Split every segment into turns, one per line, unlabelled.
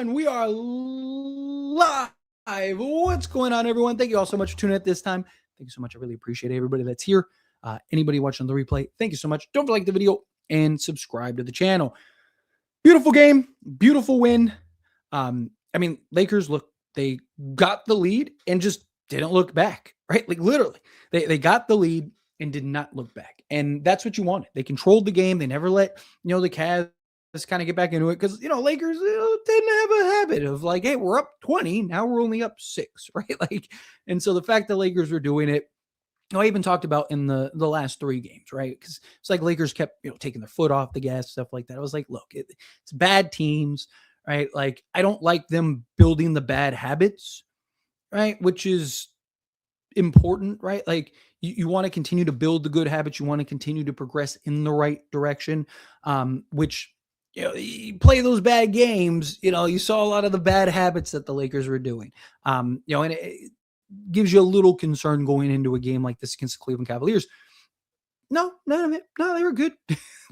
everyone. We are live. What's going on, everyone? Thank you all so much for tuning in at this time. Thank you so much. I really appreciate everybody that's here. Anybody watching the replay, thank you so much. Don't forget to like the video and subscribe to the channel. Beautiful game, beautiful win. Lakers they got the lead and just didn't look back, right? Like literally, they got the lead and did not look back. And that's what you wanted. They controlled the game. They never let, the Cavs kind of get back into it because, Lakers didn't have a habit of like, hey, we're up 20. Now we're only up 6, right? And so the fact that Lakers were doing it, I even talked about in the last 3 games, right? Because it's like Lakers kept, taking their foot off the gas, stuff like that. I was like, look, it's bad teams, right? Like, I don't like them building the bad habits, right? Which is important, right? Like, you want to continue to build the good habits. You want to continue to progress in the right direction, which, you play those bad games, you saw a lot of the bad habits that the Lakers were doing, and it gives you a little concern going into a game like this against the Cleveland Cavaliers. No, none of it. No, they were good.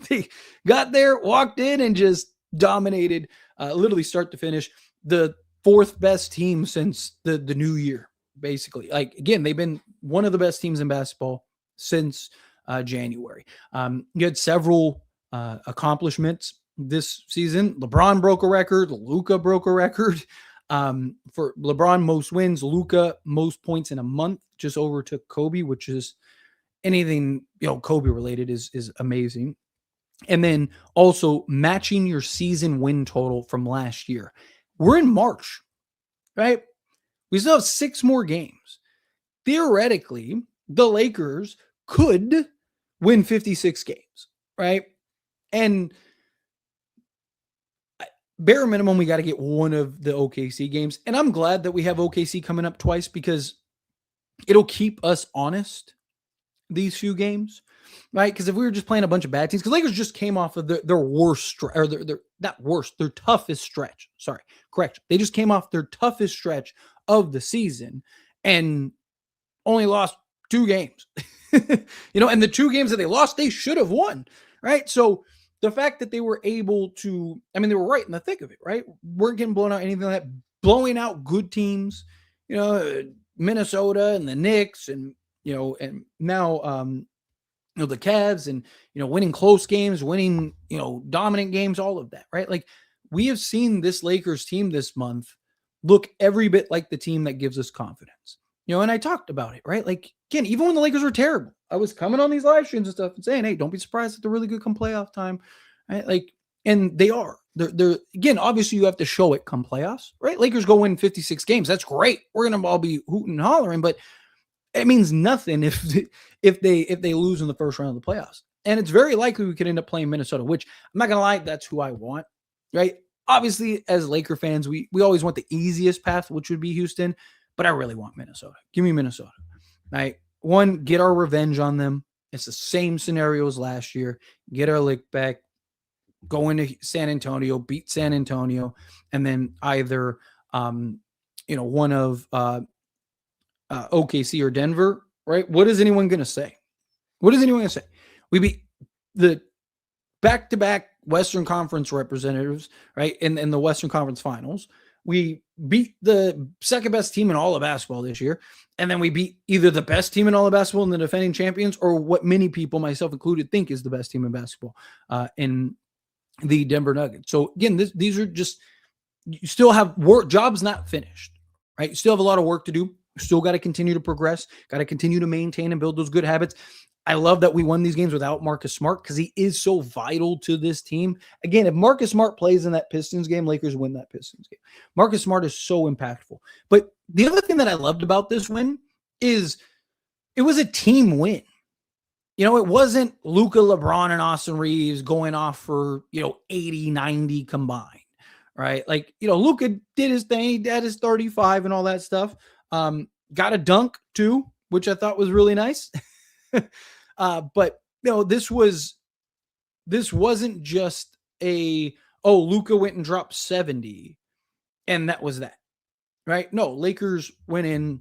They got there, walked in, and just dominated, literally start to finish. The 4th best team since the new year, basically. Like, again, they've been one of the best teams in basketball since January. You had several accomplishments this season. LeBron broke a record. Luka broke a record. For LeBron, most wins. Luka, most points in a month, just overtook Kobe, which is anything, Kobe related is amazing. And then also matching your season win total from last year. We're in March, right? We still have 6 more games. Theoretically, the Lakers could win 56 games, right? And bare minimum, we got to get one of the OKC games. And I'm glad that we have OKC coming up twice because it'll keep us honest these few games, right? Because if we were just playing a bunch of bad teams, because Lakers just came off of their worst, or their not worst, their toughest stretch. Sorry, correct. They just came off their toughest stretch of the season and only lost 2 games. And the 2 games that they lost, they should have won, right? So the fact that they were able to, they were right in the thick of it, right? Weren't getting blown out, anything like that, blowing out good teams, Minnesota and the Knicks and now, the Cavs and, winning close games, winning, dominant games, all of that, right? Like, we have seen this Lakers team this month look every bit like the team that gives us confidence, and I talked about it, right? Like, again, even when the Lakers were terrible, I was coming on these live streams and stuff and saying, hey, don't be surprised if they're really good come playoff time, right? Like, and they are. They're again, obviously you have to show it come playoffs, right? Lakers go win 56 games. That's great. We're going to all be hooting and hollering, but it means nothing if they lose in the first round of the playoffs. And it's very likely we could end up playing Minnesota, which I'm not going to lie, that's who I want, right? Obviously, as Laker fans, we always want the easiest path, which would be Houston, but I really want Minnesota. Give me Minnesota, right? 1, get our revenge on them. It's the same scenario as last year. Get our lick back, go into San Antonio, beat San Antonio, and then either, one of OKC or Denver, right? What is anyone going to say? What is anyone going to say? We beat the back-to-back Western Conference representatives, right? In the Western Conference Finals. We beat the second best team in all of basketball this year. And then we beat either the best team in all of basketball and the defending champions, or what many people, myself included, think is the best team in basketball in the Denver Nuggets. So again, these are just, you still have work, jobs not finished, right? You still have a lot of work to do. Still got to continue to progress, got to continue to maintain and build those good habits. I love that we won these games without Marcus Smart because he is so vital to this team. Again, if Marcus Smart plays in that Pistons game, Lakers win that Pistons game. Marcus Smart is so impactful. But the other thing that I loved about this win is it was a team win. It wasn't Luka, LeBron, and Austin Reaves going off for, 80, 90 combined, right? Like, Luka did his thing. He had his 35 and all that stuff. Got a dunk too, which I thought was really nice. But this wasn't just Luka went and dropped 70 and that was that, right? No, Lakers went in.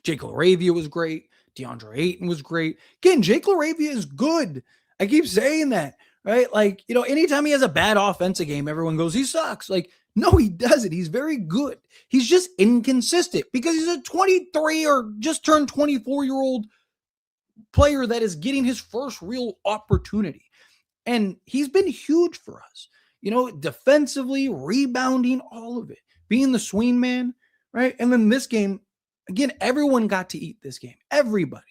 Jake Laravia was great. DeAndre Ayton was great. Again, Jake Laravia is good. I keep saying that, right? Like, anytime he has a bad offensive game, everyone goes, he sucks. Like, No, he doesn't. He's very good. He's just inconsistent because he's a 23 or just turned 24-year-old player that is getting his first real opportunity. And he's been huge for us, defensively, rebounding, all of it, being the swing man, right? And then this game, again, everyone got to eat this game. Everybody.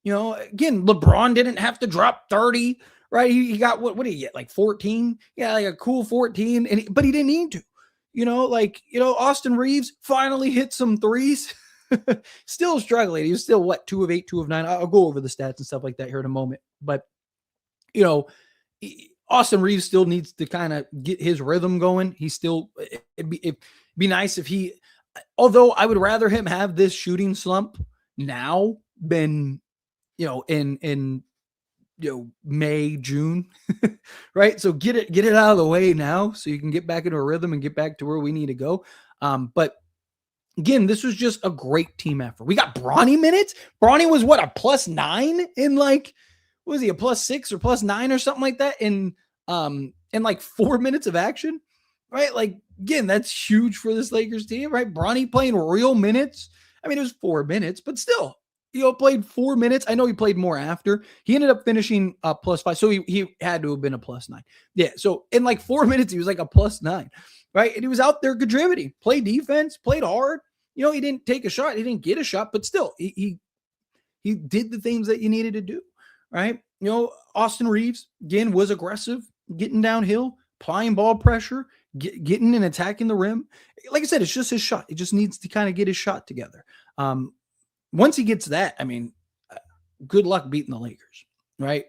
Again, LeBron didn't have to drop 30, right? He got, what did he get? Like 14? Yeah, like a cool 14, but he didn't need to. Austin Reaves finally hit some threes. Still struggling. He was still, 2 of 8, 2 of 9. I'll go over the stats and stuff like that here in a moment. But, Austin Reaves still needs to kind of get his rhythm going. It'd be nice if although I would rather him have this shooting slump now than, in May, June, right? So get it out of the way now so you can get back into a rhythm and get back to where we need to go. But again, this was just a great team effort. We got Bronny minutes. Bronny was a +9 in was he a +6 or +9 or something like that in 4 minutes of action, right? Again, that's huge for this Lakers team, right? Bronny playing real minutes. I mean, it was 4 minutes, but still, played 4 minutes. I know he played more after. He ended up finishing +5, so he had to have been a +9. Yeah, so in 4 minutes, he was a +9, right? And he was out there contributing, played defense, played hard. He didn't take a shot. He didn't get a shot, but still, he did the things that you needed to do, right? Austin Reaves, again, was aggressive, getting downhill, applying ball pressure, getting and attacking the rim. Like I said, it's just his shot. He just needs to kind of get his shot together. Once he gets that, I mean, good luck beating the Lakers, right?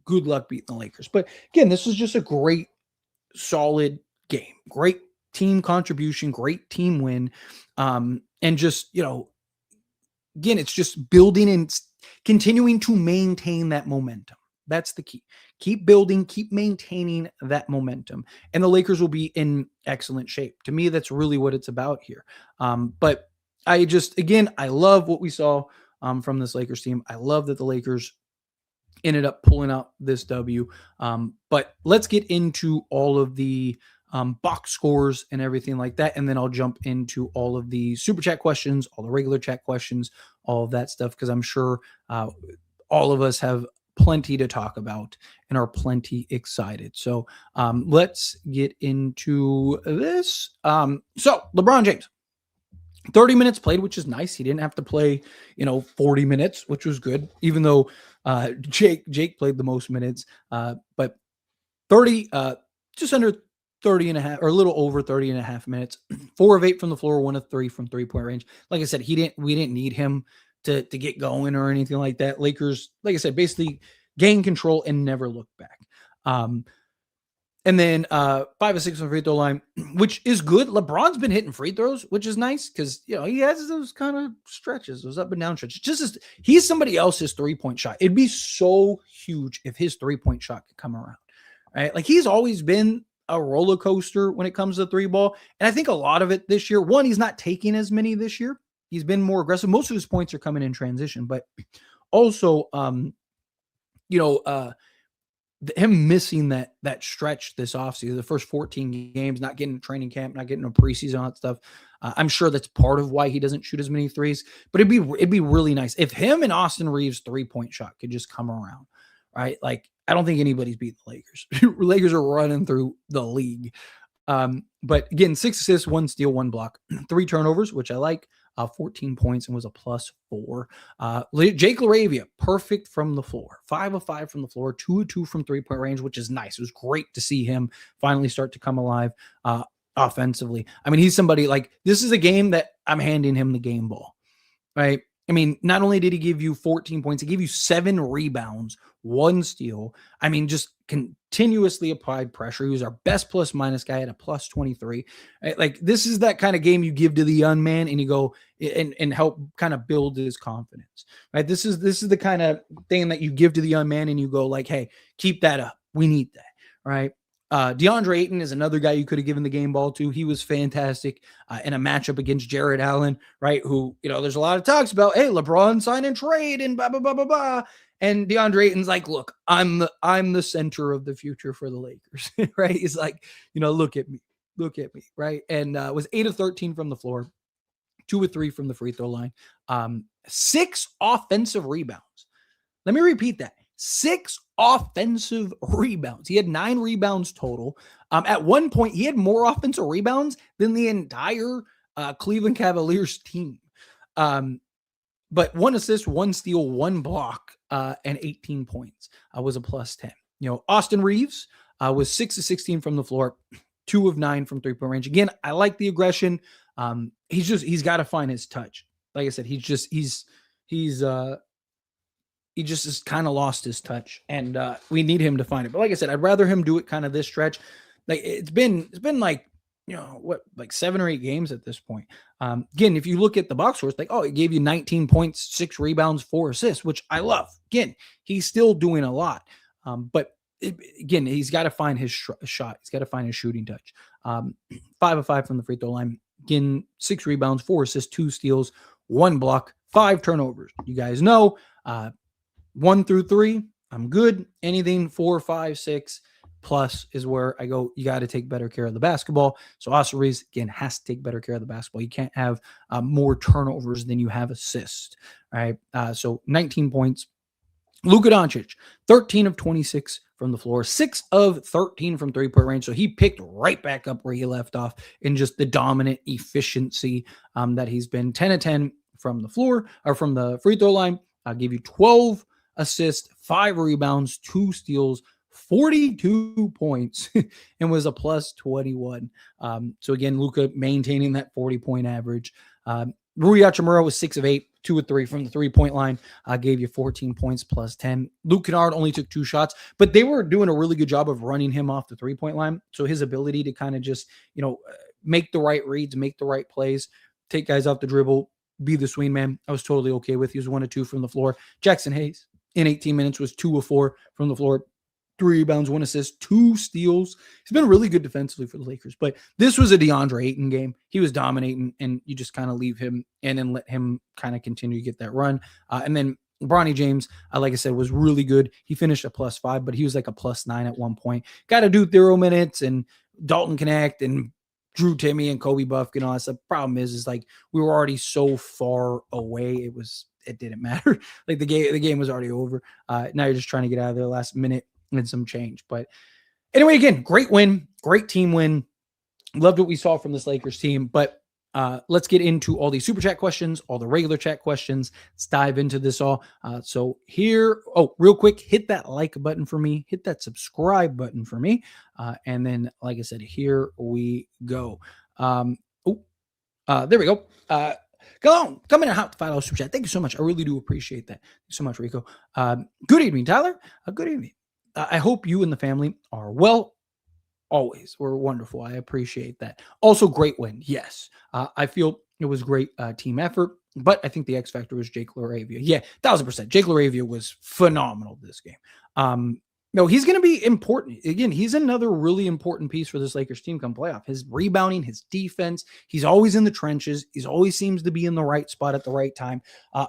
Good luck beating the Lakers. But again, this was just a great, solid game. Great team contribution, great team win. And just, again, it's just building and continuing to maintain that momentum. That's the key. Keep building, keep maintaining that momentum. And the Lakers will be in excellent shape. To me, that's really what it's about here. But I love what we saw from this Lakers team. I love that the Lakers ended up pulling out this W. But let's get into all of the box scores and everything like that. And then I'll jump into all of the super chat questions, all the regular chat questions, all of that stuff, because I'm sure all of us have plenty to talk about and are plenty excited. So let's get into this. So LeBron James, 30 minutes played, which is nice. He didn't have to play, 40 minutes, which was good, even though Jake played the most minutes. But 30, just under 30 and a half, or a little over 30 and a half minutes, 4 of 8 from the floor, 1 of 3 from 3-point range. Like I said, we didn't need him to get going or anything like that. Lakers, like I said, basically gained control and never looked back. And then 5 of 6 on the free throw line, which is good. LeBron's been hitting free throws, which is nice because, he has those kind of stretches, those up and down stretches. Just as he's somebody else's 3-point shot. It'd be so huge if his 3-point shot could come around, right? He's always been a roller coaster when it comes to 3-ball. And I think a lot of it this year, one, he's not taking as many this year. He's been more aggressive. Most of his points are coming in transition, but also, him missing that stretch this offseason, the first 14 games, not getting a training camp, not getting a preseason, all that stuff. I'm sure that's part of why he doesn't shoot as many threes, but it'd be really nice if him and Austin Reaves 3-point shot could just come around, right? I don't think anybody's beating the Lakers. Lakers are running through the league. But again, 6 assists, 1 steal, 1 block, 3 turnovers, which I like. 14 points and was a +4. Jake Laravia, perfect from the floor. 5 of 5 from the floor, 2 of 2 from 3-point range, which is nice. It was great to see him finally start to come alive offensively. I mean, he's somebody this is a game that I'm handing him the game ball, right? I mean, not only did he give you 14 points, he gave you 7 rebounds, 1 steal. I mean, just continuously applied pressure. He was our best plus-minus guy at a +23. Right? This is that kind of game you give to the young man and you go and help kind of build his confidence, right? This is the kind of thing that you give to the young man and you go hey, keep that up. We need that, right? DeAndre Ayton is another guy you could have given the game ball to. He was fantastic in a matchup against Jared Allen, right? Who, there's a lot of talks about, hey, LeBron sign and trade and blah, blah, blah, blah, blah. And DeAndre Ayton's look, I'm the center of the future for the Lakers, right? He's look at me. Look at me, right? And was 8 of 13 from the floor, 2 of 3 from the free throw line, 6 offensive rebounds. Let me repeat that. 6 offensive rebounds. He had 9 rebounds total. At one point, he had more offensive rebounds than the entire Cleveland Cavaliers team. But 1 assist, 1 steal, 1 block, and 18 points was a plus 10. Austin Reaves was 6 of 16 from the floor, 2 of 9 from three-point range. Again, I like the aggression. He's got to find his touch. Like I said, he just has kind of lost his touch, and we need him to find it. But like I said, I'd rather him do it kind of this stretch. Like it's been like, like 7 or 8 games at this point. Again, if you look at the box scores, like, it gave you 19 points, 6 rebounds, 4 assists, which I love. Again, he's still doing a lot. But again, he's got to find his shot. He's got to find his shooting touch. 5 of 5 from the free throw line. Again, 6 rebounds, 4 assists, 2 steals, 1 block, 5 turnovers. You guys know, 1 through 3, I'm good. Anything 4, 5, 6 plus is where I go. You got to take better care of the basketball. So Austin Reaves, again, has to take better care of the basketball. You can't have more turnovers than you have assists. All right. So 19 points. Luka Doncic, 13 of 26 from the floor, 6 of 13 from three-point range. So he picked right back up where he left off in just the dominant efficiency that he's been. 10 of 10 from the floor, or from the free throw line. I'll give you 12 assists, 5 rebounds, 2 steals, 42 points, and was a plus 21. So again, Luka maintaining that 40-point average. Rui Hachimura was 6 of 8, 2 of 3 from the three-point line. Gave you 14 points plus 10. Luke Kennard only took 2 shots, but they were doing a really good job of running him off the three-point line. So his ability to kind of just, make the right reads, make the right plays, take guys off the dribble, be the swing man, I was totally okay with. He was 1 of 2 from the floor. Jackson Hayes in 18 minutes was 2 of 4 from the floor. 3 rebounds, 1 assist, 2 steals. He's been really good defensively for the Lakers, but this was a DeAndre Ayton game. He was dominating, and you just kind of leave him in and let him kind of continue to get that run. And then Bronny James, like I said, was really good. He finished a plus 5, but he was like a plus 9 at one point. Got to do 0 minutes, and Dalton Connect and Drew Timmy and Kobe Buff and all that stuff. Problem is like we were already so far away. It didn't matter. Like the game was already over. Now you're just trying to get out of there last minute and some change. But anyway, again, great win, great team win. Loved what we saw from this Lakers team. But let's get into all these super chat questions, all the regular chat questions. Let's dive into this all. So here, real quick, hit that like button for me, hit that subscribe button for me. And then, like I said, here we go. There we go. Come in and hop the $5 super chat. Thank you so much. I really do appreciate that. Thank you so much, Rico. Good evening, Tyler. Good evening. I hope you and the family are well. Always. We're wonderful. I appreciate that. Also, great win. Yes. I feel it was great team effort, but I think the X factor was Jake Laravia. Yeah, 1,000%. Jake Laravia was phenomenal this game. He's going to be important. Again, he's another really important piece for this Lakers team come playoff. His rebounding, his defense, he's always in the trenches. He always seems to be in the right spot at the right time.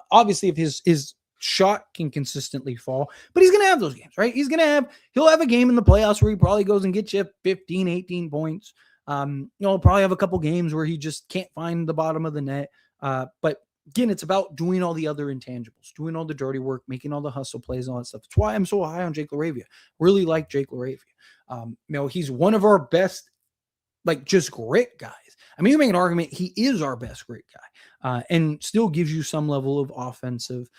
Obviously, if his shot can consistently fall, but he's going to have those games, right? He'll have a game in the playoffs where he probably goes and gets you 15, 18 points. He'll probably have a couple games where he just can't find the bottom of the net. But again, it's about doing all the other intangibles, doing all the dirty work, making all the hustle plays, all that stuff. That's why I'm so high on Jake Laravia. Really like Jake Laravia. He's one of our best, just grit guys. I mean, you make an argument, he is our best grit guy, and still gives you some level of offensive,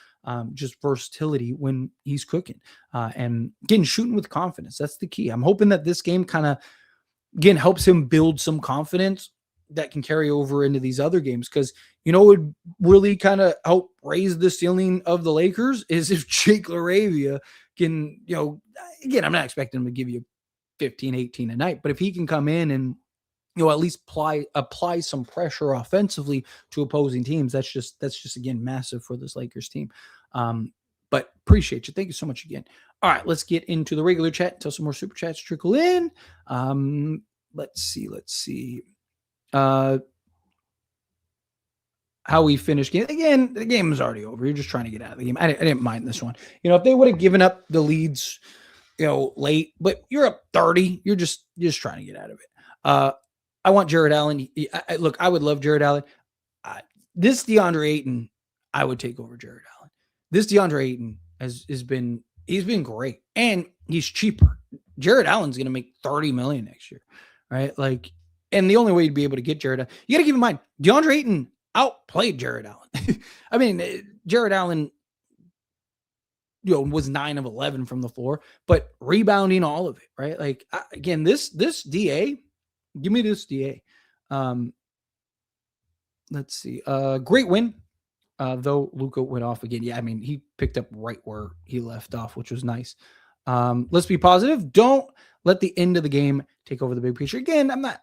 just versatility when he's cooking, and again, shooting with confidence. That's the key. I'm hoping that this game kind of, again, helps him build some confidence that can carry over into these other games. Because, it would really kind of help raise the ceiling of the Lakers is if Jake Laravia can, again, I'm not expecting him to give you 15, 18 a night, but if he can come in and, at least apply some pressure offensively to opposing teams, that's just again, massive for this Lakers team. But appreciate you. Thank you so much again. All right, let's get into the regular chat until some more super chats trickle in. Let's see. How we finished game. Again, the game is already over. You're just trying to get out of the game. I didn't mind this one. If they would have given up the leads, late, but you're up 30, you're just trying to get out of it. I want Jared Allen. Look, I would love Jared Allen. This DeAndre Ayton, I would take over Jared Allen. This DeAndre Ayton he's been great, and he's cheaper. Jared Allen's going to make $30 million next year, right? Like, and the only way you'd be able to get Jared, you got to keep in mind, DeAndre Ayton outplayed Jared Allen. I mean, Jared Allen, was 9 of 11 from the floor, but rebounding all of it, right? Like, again, this DA, give me this DA. Let's see. Great win. Though Luka went off again. Yeah, I mean, he picked up right where he left off, which was nice. Let's be positive. Don't let the end of the game take over the big picture. Again, I'm not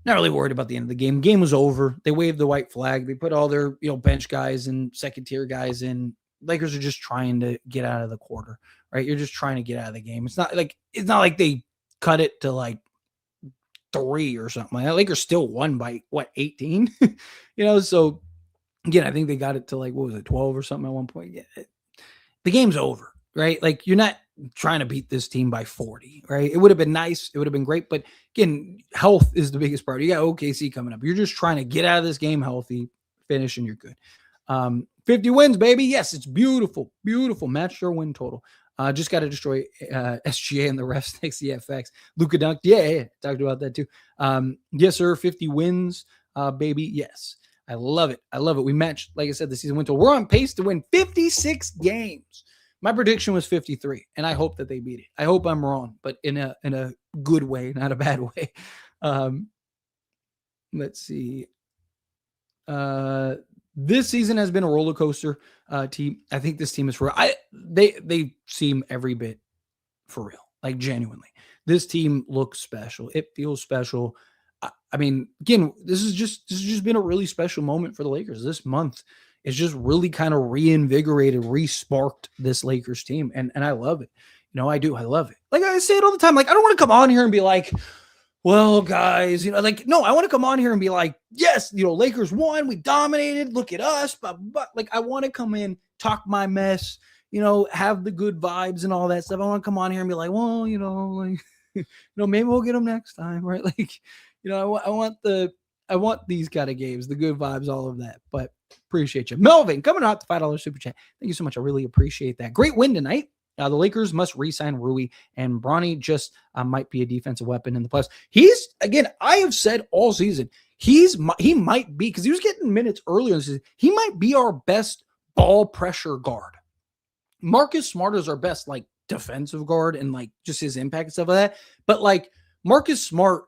really worried about the end of the game. Game was over. They waved the white flag. They put all their bench guys and second tier guys in. Lakers are just trying to get out of the quarter, right? You're just trying to get out of the game. It's not like they cut it to like 3 or something. Like that. Lakers still won by 18? So again, I think they got it to like, what was it, 12 or something at one point. Yeah, the game's over, right? Like, you're not trying to beat this team by 40, right? It would have been nice. It would have been great. But again, health is the biggest part. You got OKC coming up. You're just trying to get out of this game healthy, finish, and you're good. 50 wins, baby. Yes, it's beautiful. Beautiful. Match your win total. Just got to destroy SGA and the refs next to the FX. Luka dunked. Yeah, talked about that too. Yes, sir. 50 wins, baby. Yes. I love it. I love it. We matched, like I said, the season win total. We're on pace to win 56 games. My prediction was 53, and I hope that they beat it. I hope I'm wrong, but in a good way, not a bad way. Let's see. This season has been a roller coaster team. I think this team is for real. They seem every bit for real, like genuinely. This team looks special. It feels special. I mean, again, this has just been a really special moment for the Lakers. This month is just really kind of reinvigorated, re-sparked this Lakers team, and I love it. I do. I love it. Like I say it all the time. Like, I don't want to come on here and be like, well, guys, no, I want to come on here and be like, yes, Lakers won, we dominated, look at us, but like, I want to come in, talk my mess, have the good vibes and all that stuff. I want to come on here and be like, well, maybe we'll get them next time, right? Like, I want these kind of games, the good vibes, all of that. But appreciate you, Melvin, coming out the $5 super chat. Thank you so much. I really appreciate that. Great win tonight. The Lakers must re-sign Rui, and Bronny just might be a defensive weapon in the playoffs. I have said all season, he might be, because he was getting minutes earlier in the season, he might be our best ball pressure guard. Marcus Smart is our best, like, defensive guard and, like, just his impact and stuff like that. But, like, Marcus Smart,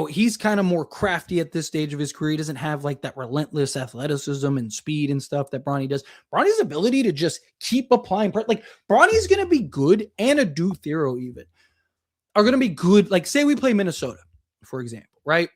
he's kind of more crafty at this stage of his career. He doesn't have like that relentless athleticism and speed and stuff that Bronny does. Bronny's ability to just keep applying pressure. Like, Bronny's going to be good, and Adu Thero even are going to be good. Like, say we play Minnesota, for example, right?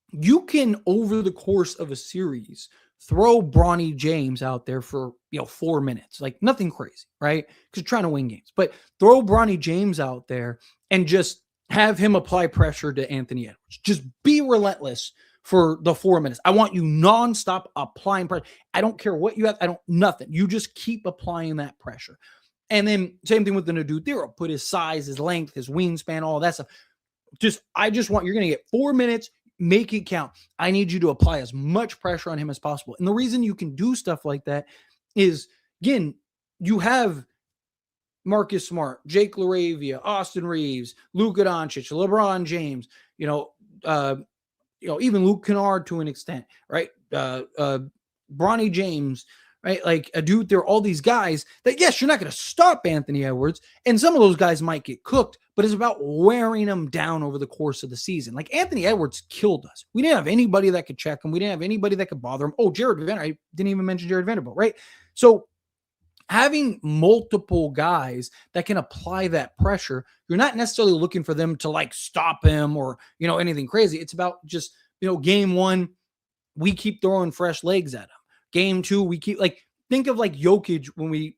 You can, over the course of a series, throw Bronny James out there for, 4 minutes. Like, nothing crazy, right? Because you're trying to win games. But throw Bronny James out there and just have him apply pressure to Anthony Edwards. Just be relentless for the 4 minutes. I want you nonstop applying pressure. I don't care what you have. Nothing. You just keep applying that pressure. And then same thing with the Adu Thero. Put his size, his length, his wingspan, all that stuff. I just want, you're going to get 4 minutes. Make it count. I need you to apply as much pressure on him as possible. And the reason you can do stuff like that is, again, you have Marcus Smart, Jake Laravia, Austin Reaves, Luka Doncic, LeBron James, even Luke Kennard to an extent, right? Bronny James, right? Like, Adu, there are all these guys that, yes, you're not going to stop Anthony Edwards, and some of those guys might get cooked, but it's about wearing them down over the course of the season. Like, Anthony Edwards killed us. We didn't have anybody that could check him. We didn't have anybody that could bother him. Oh, I didn't even mention Jared Vanderbilt, right? So having multiple guys that can apply that pressure, you're not necessarily looking for them to, like, stop him or, anything crazy. It's about just, game one, we keep throwing fresh legs at him. Game two, we keep, like, think of like Jokic when we,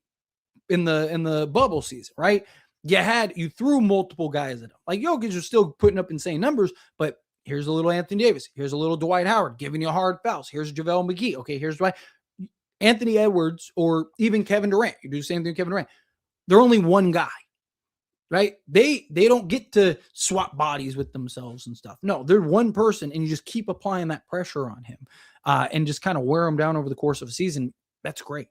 in the bubble season, right? You threw multiple guys at him. Like, Jokic was still putting up insane numbers, but here's a little Anthony Davis. Here's a little Dwight Howard giving you hard fouls. Here's JaVale McGee. Okay, here's Dwight. Anthony Edwards, or even Kevin Durant. You do the same thing with Kevin Durant. They're only one guy. right? They don't get to swap bodies with themselves and stuff. No, they're one person, and you just keep applying that pressure on him and just kind of wear him down over the course of a season. That's great.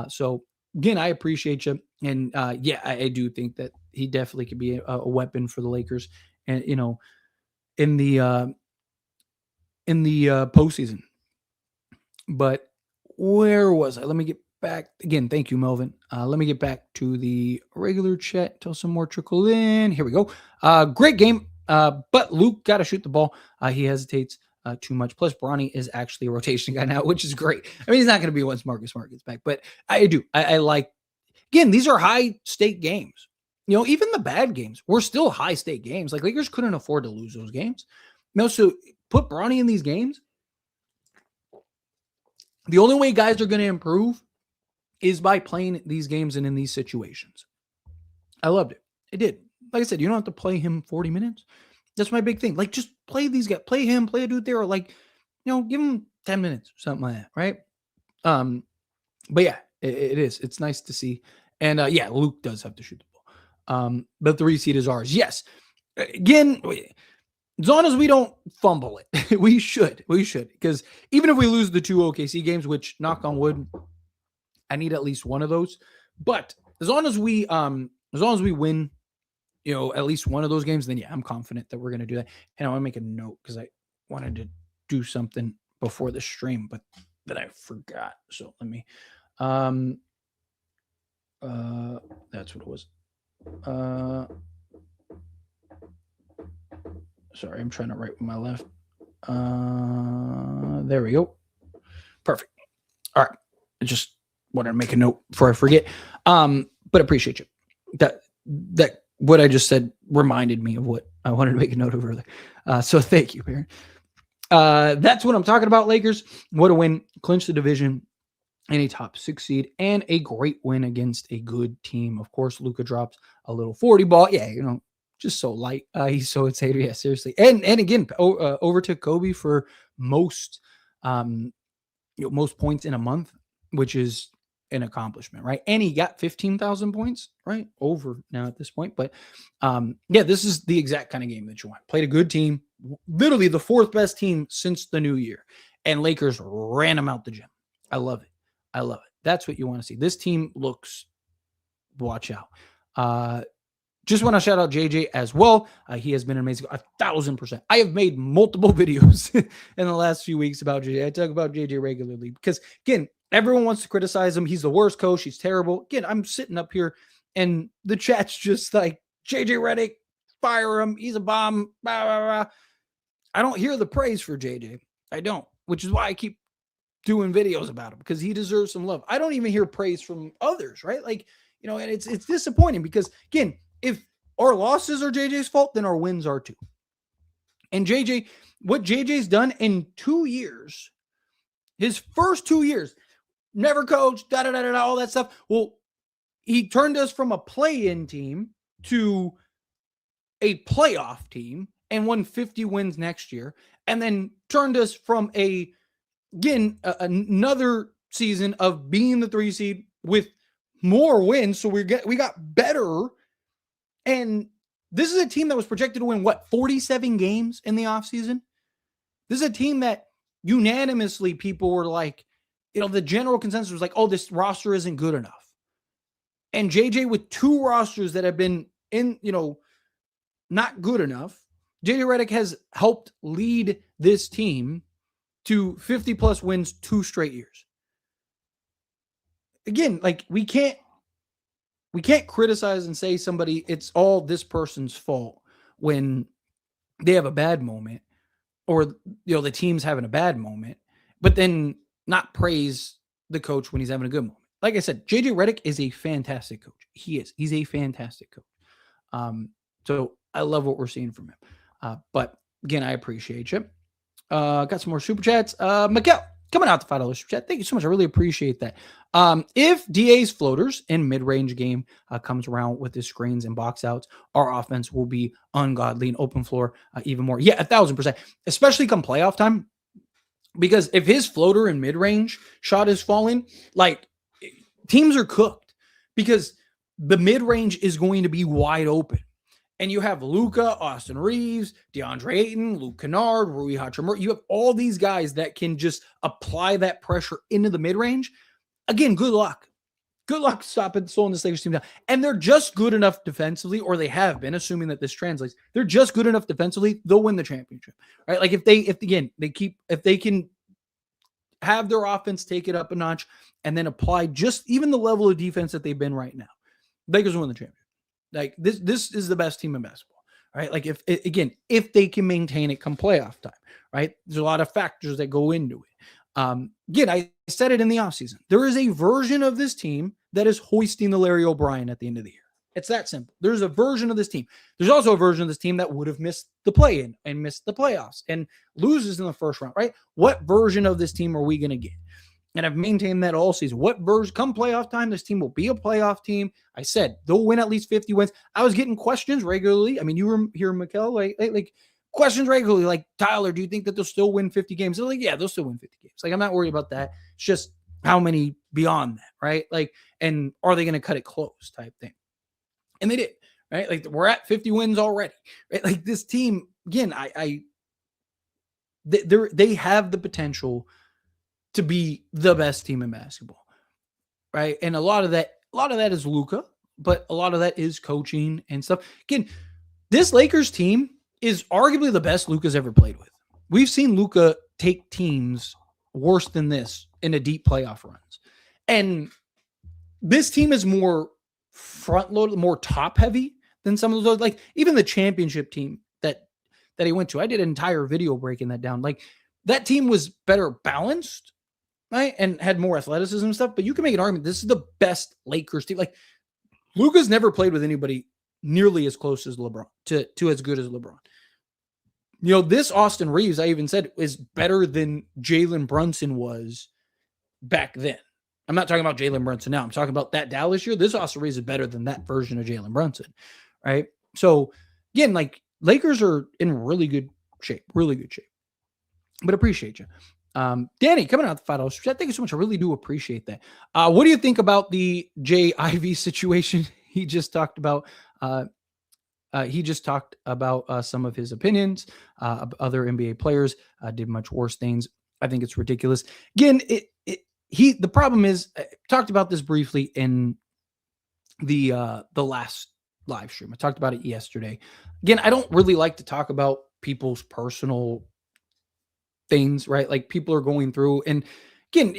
So again, I appreciate you. And yeah, I do think that he definitely could be a weapon for the Lakers. And, you know, in the postseason. But where was I? Let me get back again. Thank you, Melvin. Let me get back to the regular chat until some more trickle in. Here we go. Great game. But Luke got to shoot the ball. He hesitates too much. Plus, Bronny is actually a rotation guy now, which is great. I mean, he's not going to be once Marcus Smart gets back, but I do. I like, again, these are high stake games. You know, even the bad games were still high stake games. Like, Lakers couldn't afford to lose those games. No, so put Bronny in these games. The only way guys are going to improve is by playing these games and in these situations. I loved it. I did. Like I said, you don't have to play him 40 minutes. That's my big thing. Like, just play these guys. Play him, play a dude there. Or like, you know, give him 10 minutes or something like that, right? But yeah, it is. It's nice to see. And yeah, Luke does have to shoot the ball. But the 3 seed is ours. Yes. Again, as long as we don't fumble it, we should, because even if we lose the 2 OKC games, which, knock on wood, I need at least one of those. But as long as we win, you know, at least one of those games, then yeah, I'm confident that we're going to do that. And I want to make a note because I wanted to do something before the stream, but then I forgot. So let me, that's what it was. Sorry, I'm trying to write with my left. There we go. Perfect. All right. I just wanted to make a note before I forget. But appreciate you. That what I just said reminded me of what I wanted to make a note of earlier. So thank you, Baron. That's what I'm talking about, Lakers. What a win. Clinch the division and a top 6 seed and a great win against a good team. Of course, Luka drops a little 40 ball. Yeah, you know, just so light. He's so excited. Yeah, seriously. And again, overtook Kobe for most most points in a month, which is an accomplishment, right? And he got 15,000 points, right? Over now at this point. But yeah, this is the exact kind of game that you want. Played a good team, literally the 4th best team since the new year. And Lakers ran them out the gym. I love it. I love it. That's what you want to see. This team looks, watch out. Just want to shout out JJ as well. He has been amazing. 1,000%. I have made multiple videos in the last few weeks about JJ. I talk about JJ regularly because, again, everyone wants to criticize him. He's the worst coach. He's terrible. Again, I'm sitting up here and the chat's just like, JJ Redick, fire him. He's a bomb. Blah, blah, blah. I don't hear the praise for JJ. I don't, which is why I keep doing videos about him because he deserves some love. I don't even hear praise from others, right? Like, you know, and it's disappointing because, again, if our losses are JJ's fault, then our wins are too. And JJ, what JJ's done in 2 years, his first 2 years, never coached, all that stuff. Well, he turned us from a play-in team to a playoff team and won 50 wins next year. And then turned us from another season of being the 3 seed with more wins. So we got better. And this is a team that was projected to win, 47 games in the offseason? This is a team that unanimously people were like, you know, the general consensus was like, oh, this roster isn't good enough. And JJ with 2 rosters that have been not good enough, JJ Redick has helped lead this team to 50+ wins 2 straight years. Again, like we can't criticize and say it's all this person's fault when they have a bad moment or, you know, the team's having a bad moment, but then not praise the coach when he's having a good moment. Like I said, JJ Redick is a fantastic coach. He's a fantastic coach. So I love what we're seeing from him. But again, I appreciate you. Got some more super chats. Miguel coming out the $5 super chat. Thank you so much. I really appreciate that. If DA's floaters in mid-range game comes around with his screens and box outs, our offense will be ungodly and open floor even more. Yeah, 1,000%, especially come playoff time. Because if his floater in mid-range shot is falling, like teams are cooked because the mid-range is going to be wide open. And you have Luka, Austin Reaves, DeAndre Ayton, Luke Kennard, Rui Hachimura. You have all these guys that can just apply that pressure into the mid-range. Again, good luck. Good luck stopping slowing this Lakers team down. And they're just good enough defensively, or they have been, assuming that this translates. They're just good enough defensively, they'll win the championship. Right? Like if they can have their offense take it up a notch and then apply just even the level of defense that they've been right now, Lakers will win the championship. Like this is the best team in basketball, right? Like if they can maintain it come playoff time, right? There's a lot of factors that go into it. Again, I said it in the offseason. There is a version of this team that is hoisting the Larry O'Brien at the end of the year. It's that simple. There's a version of this team. There's also a version of this team that would have missed the play-in and missed the playoffs and loses in the first round, right? What version of this team are we going to get? And I've maintained that all season. What version, come playoff time, this team will be a playoff team. I said they'll win at least 50 wins. I was getting questions regularly. I mean, you were here, Mikkel, like questions regularly, like, Tyler, do you think that they'll still win 50 games? They're like, yeah, they'll still win 50 games. Like, I'm not worried about that. It's just how many beyond that, right? Like, and are they going to cut it close type thing? And they did, right? Like, we're at 50 wins already, right? Like, this team, again, they have the potential to be the best team in basketball, right? And a lot of that is Luka, but a lot of that is coaching and stuff. Again, this Lakers team is arguably the best Luka's ever played with. We've seen Luka take teams worse than this into deep playoff runs. And this team is more front-loaded, more top-heavy than some of those. Like, even the championship team that he went to, I did an entire video breaking that down. Like, that team was better balanced, right? And had more athleticism and stuff. But you can make an argument this is the best Lakers team. Like, Luka's never played with anybody nearly as close as LeBron, to as good as LeBron. You know, this Austin Reaves, I even said, is better than Jalen Brunson was back then. I'm not talking about Jalen Brunson now. I'm talking about that Dallas year. This Austin Reaves is better than that version of Jalen Brunson, right? So, again, like, Lakers are in really good shape. But appreciate you. Danny, coming out the $5. Thank you so much. I really do appreciate that. What do you think about the JJ Ivey situation? He just talked about some of his opinions. Other NBA players did much worse things. I think it's ridiculous. Again, the problem is, I talked about this briefly in the last live stream. I talked about it yesterday. Again, I don't really like to talk about people's personal things, right? Like, people are going through, and again,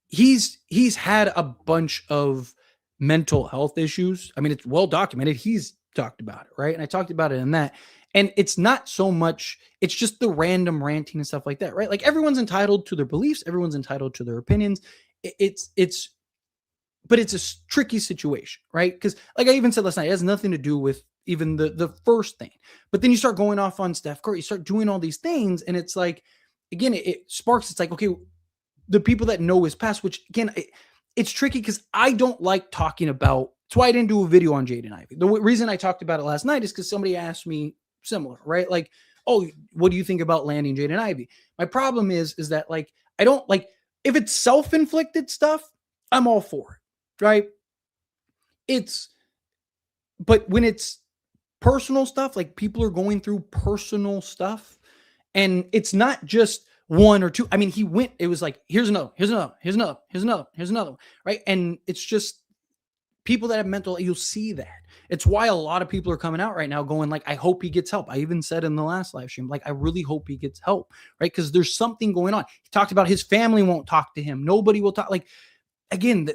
he's had a bunch of mental health issues. I mean, it's well documented. He's talked about it, right? And I talked about it in that. And it's not so much, it's just the random ranting and stuff like that, right? Like, everyone's entitled to their beliefs, everyone's entitled to their opinions. But it's a tricky situation, right? Because, like I even said last night, it has nothing to do with even the first thing. But then you start going off on Steph Curry, you start doing all these things, and it's like, again, it sparks. It's like, okay, the people that know his past, which, again, it's tricky because I don't like talking about. That's why I didn't do a video on Jaden Ivey. The reason I talked about it last night is because somebody asked me similar, right? Like, oh, what do you think about landing Jaden Ivey? My problem is that, like, I don't like, if it's self-inflicted stuff, I'm all for it, right? But when it's personal stuff, like, people are going through personal stuff, and it's not just one or two. I mean, it was like, here's another, right? And it's just people that have mental, you'll see that. It's why a lot of people are coming out right now going like, I hope he gets help. I even said in the last live stream, like, I really hope he gets help, right? Because there's something going on. He talked about his family won't talk to him. Nobody will talk. Like, again,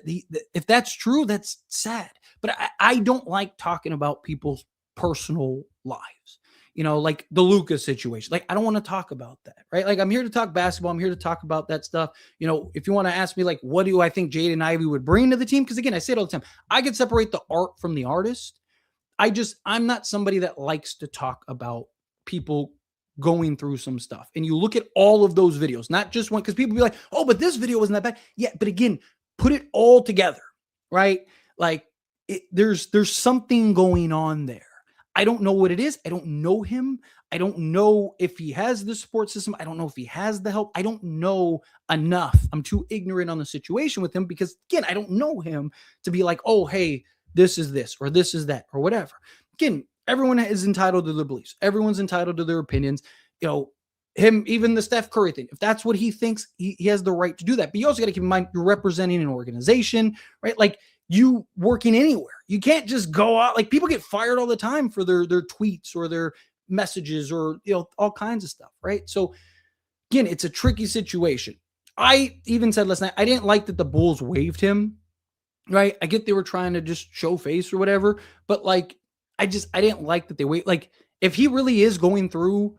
if that's true, that's sad. But I don't like talking about people's personal lives. You know, like the Luka situation. Like, I don't want to talk about that, right? Like, I'm here to talk basketball. I'm here to talk about that stuff. You know, if you want to ask me, like, what do I think Jaden Ivey would bring to the team? Because, again, I say it all the time. I could separate the art from the artist. I'm not somebody that likes to talk about people going through some stuff. And you look at all of those videos, not just one, because people be like, oh, but this video wasn't that bad. Yeah, but again, put it all together, right? Like, there's something going on there. I don't know what it is. I don't know him. I don't know if he has the support system. I don't know if he has the help. I don't know enough. I'm too ignorant on the situation with him because, again, I don't know him to be like, oh, hey, this is this, or this is that, or whatever. Again, everyone is entitled to their beliefs. Everyone's entitled to their opinions. Him, even the Steph Curry thing, if that's what he thinks, he has the right to do that. But you also got to keep in mind, you're representing an organization, right? Like, you working anywhere. You can't just go out. Like, people get fired all the time for their tweets or their messages or, all kinds of stuff, right? So again, it's a tricky situation. I even said last night, I didn't like that the Bulls waived him, right? I get they were trying to just show face or whatever, but like, I didn't like that they wait. Like, if he really is going through,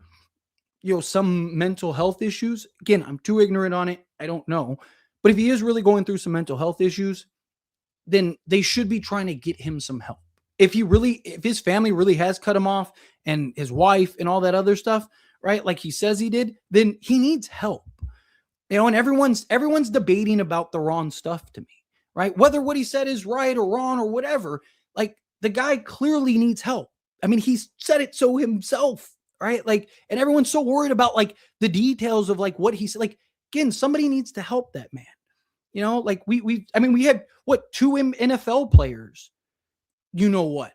some mental health issues, again, I'm too ignorant on it. I don't know. But if he is really going through some mental health issues, then they should be trying to get him some help. If his family really has cut him off, and his wife and all that other stuff, right? Like he says he did, then he needs help. And everyone's debating about the wrong stuff to me, right? Whether what he said is right or wrong or whatever, like, the guy clearly needs help. I mean, he's said it so himself, right? Like, and everyone's so worried about like the details of like what he said. Like, again, somebody needs to help that man. Like we had two NFL players. You know what?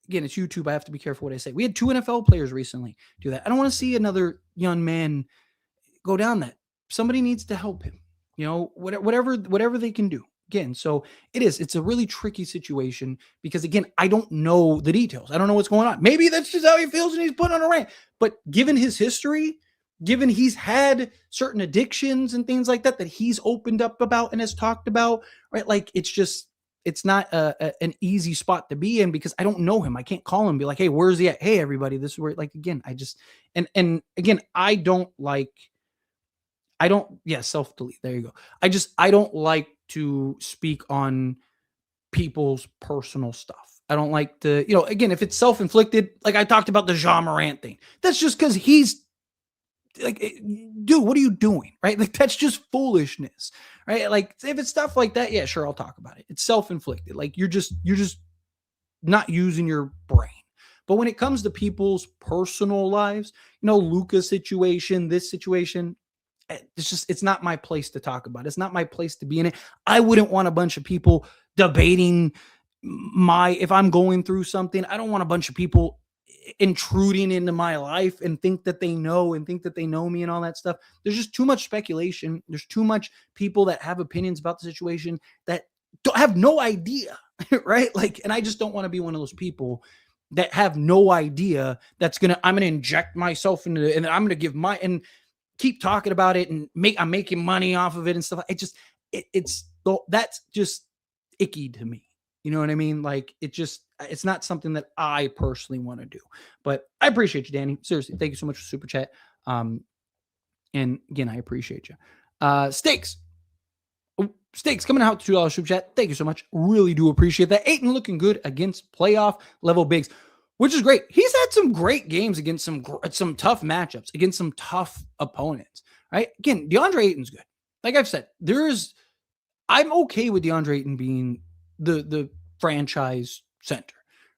Again, it's YouTube. I have to be careful what I say. We had 2 NFL players recently do that. I don't want to see another young man go down that. Somebody needs to help him. Whatever they can do. Again, so it's a really tricky situation because, again, I don't know the details. I don't know what's going on. Maybe that's just how he feels and he's put on a rant. But given his history, given he's had certain addictions and things like that he's opened up about and has talked about, right? Like, it's not an easy spot to be in because I don't know him. I can't call him and be like, hey, where's he at? Hey, everybody, this is where, like, again, self-delete. There you go. I don't like to speak on people's personal stuff. I don't like to, again, if it's self-inflicted, like I talked about the Ja Morant thing, that's just because he's like, dude, what are you doing? Right? Like, that's just foolishness, right? Like, if it's stuff like that, yeah, sure, I'll talk about it. It's self-inflicted. Like, you're just not using your brain. But when it comes to people's personal lives, Luka's situation, this situation, it's not my place to talk about. It's not my place to be in it. I wouldn't want a bunch of people debating if I'm going through something. I don't want a bunch of people intruding into my life and think that they know me and all that stuff. There's just too much speculation. There's too much people that have opinions about the situation that don't have no idea, right? Like, and I just don't want to be one of those people that have no idea I'm going to inject myself into it and I'm going to give and keep talking about it and I'm making money off of it and stuff. That's just icky to me. You know what I mean? Like, it's not something that I personally want to do, but I appreciate you, Danny. Seriously. Thank you so much for super chat. And again, I appreciate you. Steaks coming out to $2 super chat. Thank you so much. Really do appreciate that. Ayton looking good against playoff level bigs, which is great. He's had some great games against some tough matchups, against some tough opponents, right? Again, DeAndre Ayton's good. Like I've said, I'm okay with DeAndre Ayton being the franchise center,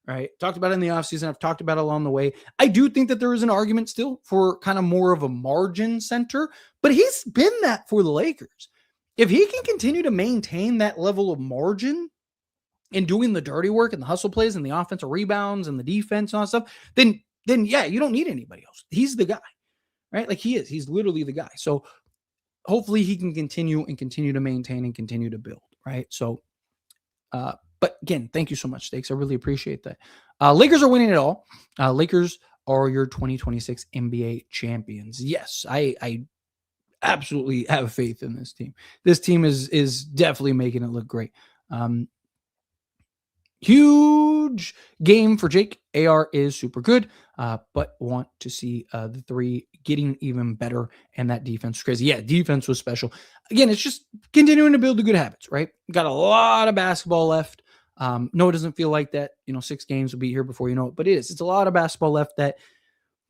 right? Talked about it in the offseason. I've talked about it along the way. I do think that there is an argument still for kind of more of a margin center, but he's been that for the Lakers. If he can continue to maintain that level of margin in doing the dirty work and the hustle plays and the offensive rebounds and the defense and all that stuff, then yeah, you don't need anybody else. He's the guy, right? Like, he's literally the guy. So hopefully he can continue to maintain and continue to build, right? So, but again, thank you so much, Stakes. I really appreciate that. Lakers are winning it all. Lakers are your 2026 NBA champions. Yes, I absolutely have faith in this team. This team is definitely making it look great. Huge game for Jake. AR is super good, but want to see the 3 getting even better, and that defense is crazy. Yeah, defense was special. Again, it's just continuing to build the good habits, right? Got a lot of basketball left. No, it doesn't feel like that. 6 games will be here before you know it, but it is. It's a lot of basketball left that,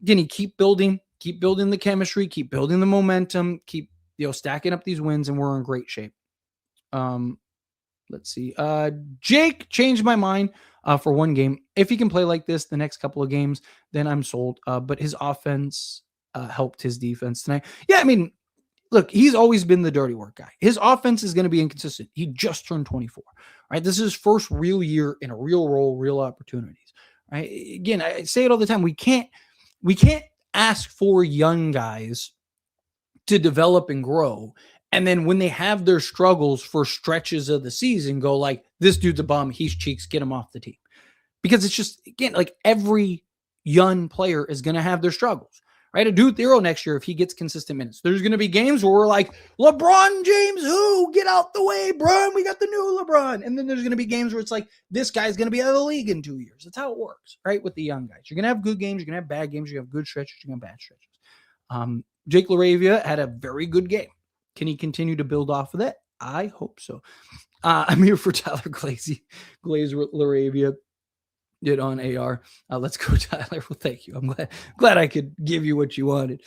again, you keep building the chemistry, keep building the momentum, keep stacking up these wins, and we're in great shape. Let's see. Jake changed my mind for 1 game. If he can play like this the next couple of games, then I'm sold. But his offense helped his defense tonight. Yeah, I mean, look, he's always been the dirty work guy. His offense is going to be inconsistent. He just turned 24, right? This is his first real year in a real role, real opportunities, right? Again, I say it all the time. We can't ask for young guys to develop and grow. And then when they have their struggles for stretches of the season, go like, this dude's a bum. He's cheeks. Get him off the team. Because it's just, again, like every young player is going to have their struggles, right? A dude Thero next year, if he gets consistent minutes, there's going to be games where we're like, LeBron James, who? Get out the way, bro. We got the new LeBron. And then there's going to be games where it's like, this guy's going to be out of the league in 2 years. That's how it works, right? With the young guys. You're going to have good games. You're going to have bad games. You're going to have good stretches. You're going to have bad stretches. Jake Laravia had a very good game. Can he continue to build off of that? I hope so. I'm here for Tyler Glaze Laravia. Did on AR. Let's go, Tyler. Well, thank you. I'm glad I could give you what you wanted.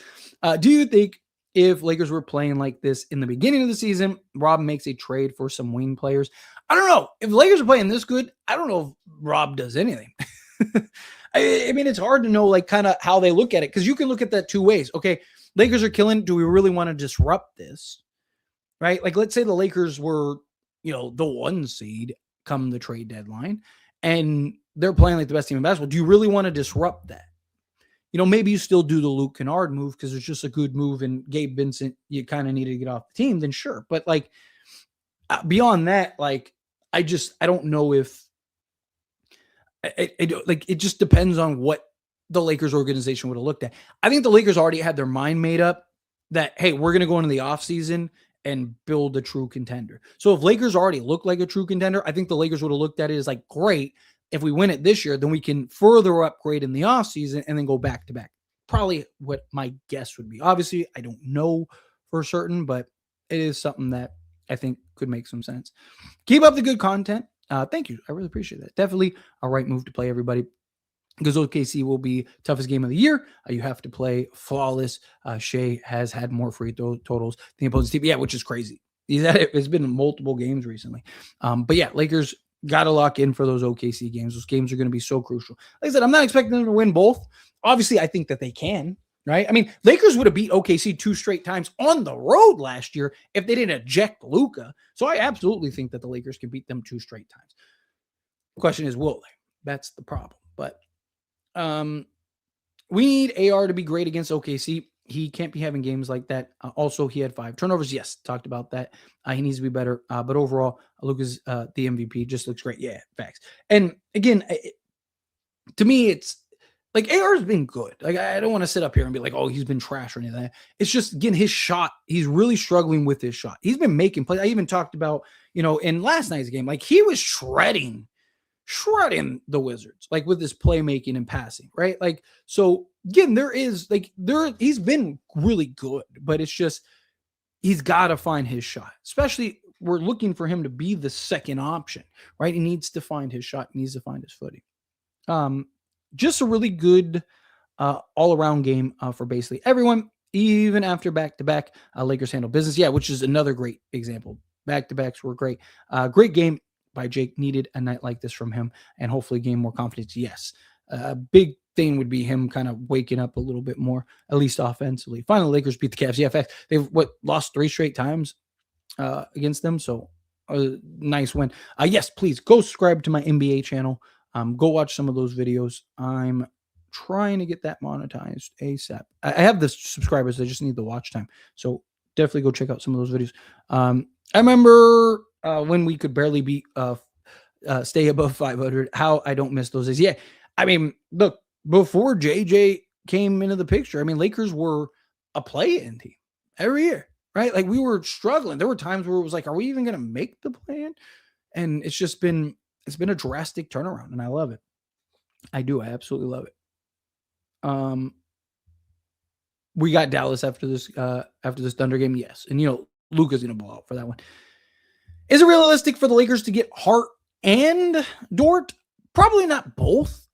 Do you think if Lakers were playing like this in the beginning of the season, Rob makes a trade for some wing players? I don't know. If the Lakers are playing this good, I don't know if Rob does anything. I mean, it's hard to know like kind of how they look at it because you can look at that two ways. Okay, Lakers are killing. Do we really want to disrupt this? Right? Like, let's say the Lakers were, the 1 seed come the trade deadline and they're playing like the best team in basketball. Do you really want to disrupt that? Maybe you still do the Luke Kennard move because it's just a good move and Gabe Vincent, you kind of needed to get off the team, then sure. But like beyond that, like, I don't know if it just depends on what the Lakers organization would have looked at. I think the Lakers already had their mind made up that, hey, we're going to go into the offseason and build a true contender. So if Lakers already look like a true contender, I think the Lakers would have looked at it as like, great, if we win it this year, then we can further upgrade in the offseason and then go back to back. Probably what my guess would be. Obviously, I don't know for certain, but it is something that I think could make some sense. Keep up the good content. Thank you. I really appreciate that. Definitely a right move to play, everybody. Because OKC will be toughest game of the year. You have to play flawless. Shea has had more free throw totals than the opponent's team. Yeah, which is crazy. It's been multiple games recently. But yeah, Lakers got to lock in for those OKC games. Those games are going to be so crucial. Like I said, I'm not expecting them to win both. Obviously, I think that they can, right? I mean, Lakers would have beat OKC 2 straight times on the road last year if they didn't eject Luka. So I absolutely think that the Lakers can beat them 2 straight times. The question is, will they? That's the problem. But we need AR to be great against OKC. He can't be having games like that. Also, he had 5 turnovers. Yes, talked about that. He needs to be better. But overall, Luka's the MVP. Just looks great. Yeah, facts. And again, to me, it's like AR has been good. Like, I don't want to sit up here and be like, oh, he's been trash or anything. It's just, again, his shot. He's really struggling with his shot. He's been making plays. I even talked about, in last night's game, like he was shredding the Wizards, like with his playmaking and passing, right? Like, so again, he's been really good, but it's just, he's got to find his shot, especially we're looking for him to be the second option, right? He needs to find his shot. He needs to find his footing. Just a really good all around game for basically everyone, even after back-to-back Lakers handle business. Yeah. Which is another great example. Back-to-backs were great. Great game by Jake. Needed a night like this from him and hopefully gain more confidence. Yes. A big thing would be him kind of waking up a little bit more, at least offensively. Finally, Lakers beat the Cavs. Yeah, fact, they've lost 3 straight times against them. So a nice win. Yes, please go subscribe to my NBA channel. Go watch some of those videos. I'm trying to get that monetized ASAP. I have the subscribers. I just need the watch time. So definitely go check out some of those videos. I remember when we could barely beat stay above 500, how I don't miss those days. Yeah. I mean, look, before JJ came into the picture, I mean, Lakers were a play-in team every year, right? Like we were struggling. There were times where it was like, are we even going to make the play-in? And it's been a drastic turnaround and I love it. I do. I absolutely love it. We got Dallas after this Thunder game. Yes. And Luka's going to blow out for that one. Is it realistic for the Lakers to get Hart and Dort? Probably not both,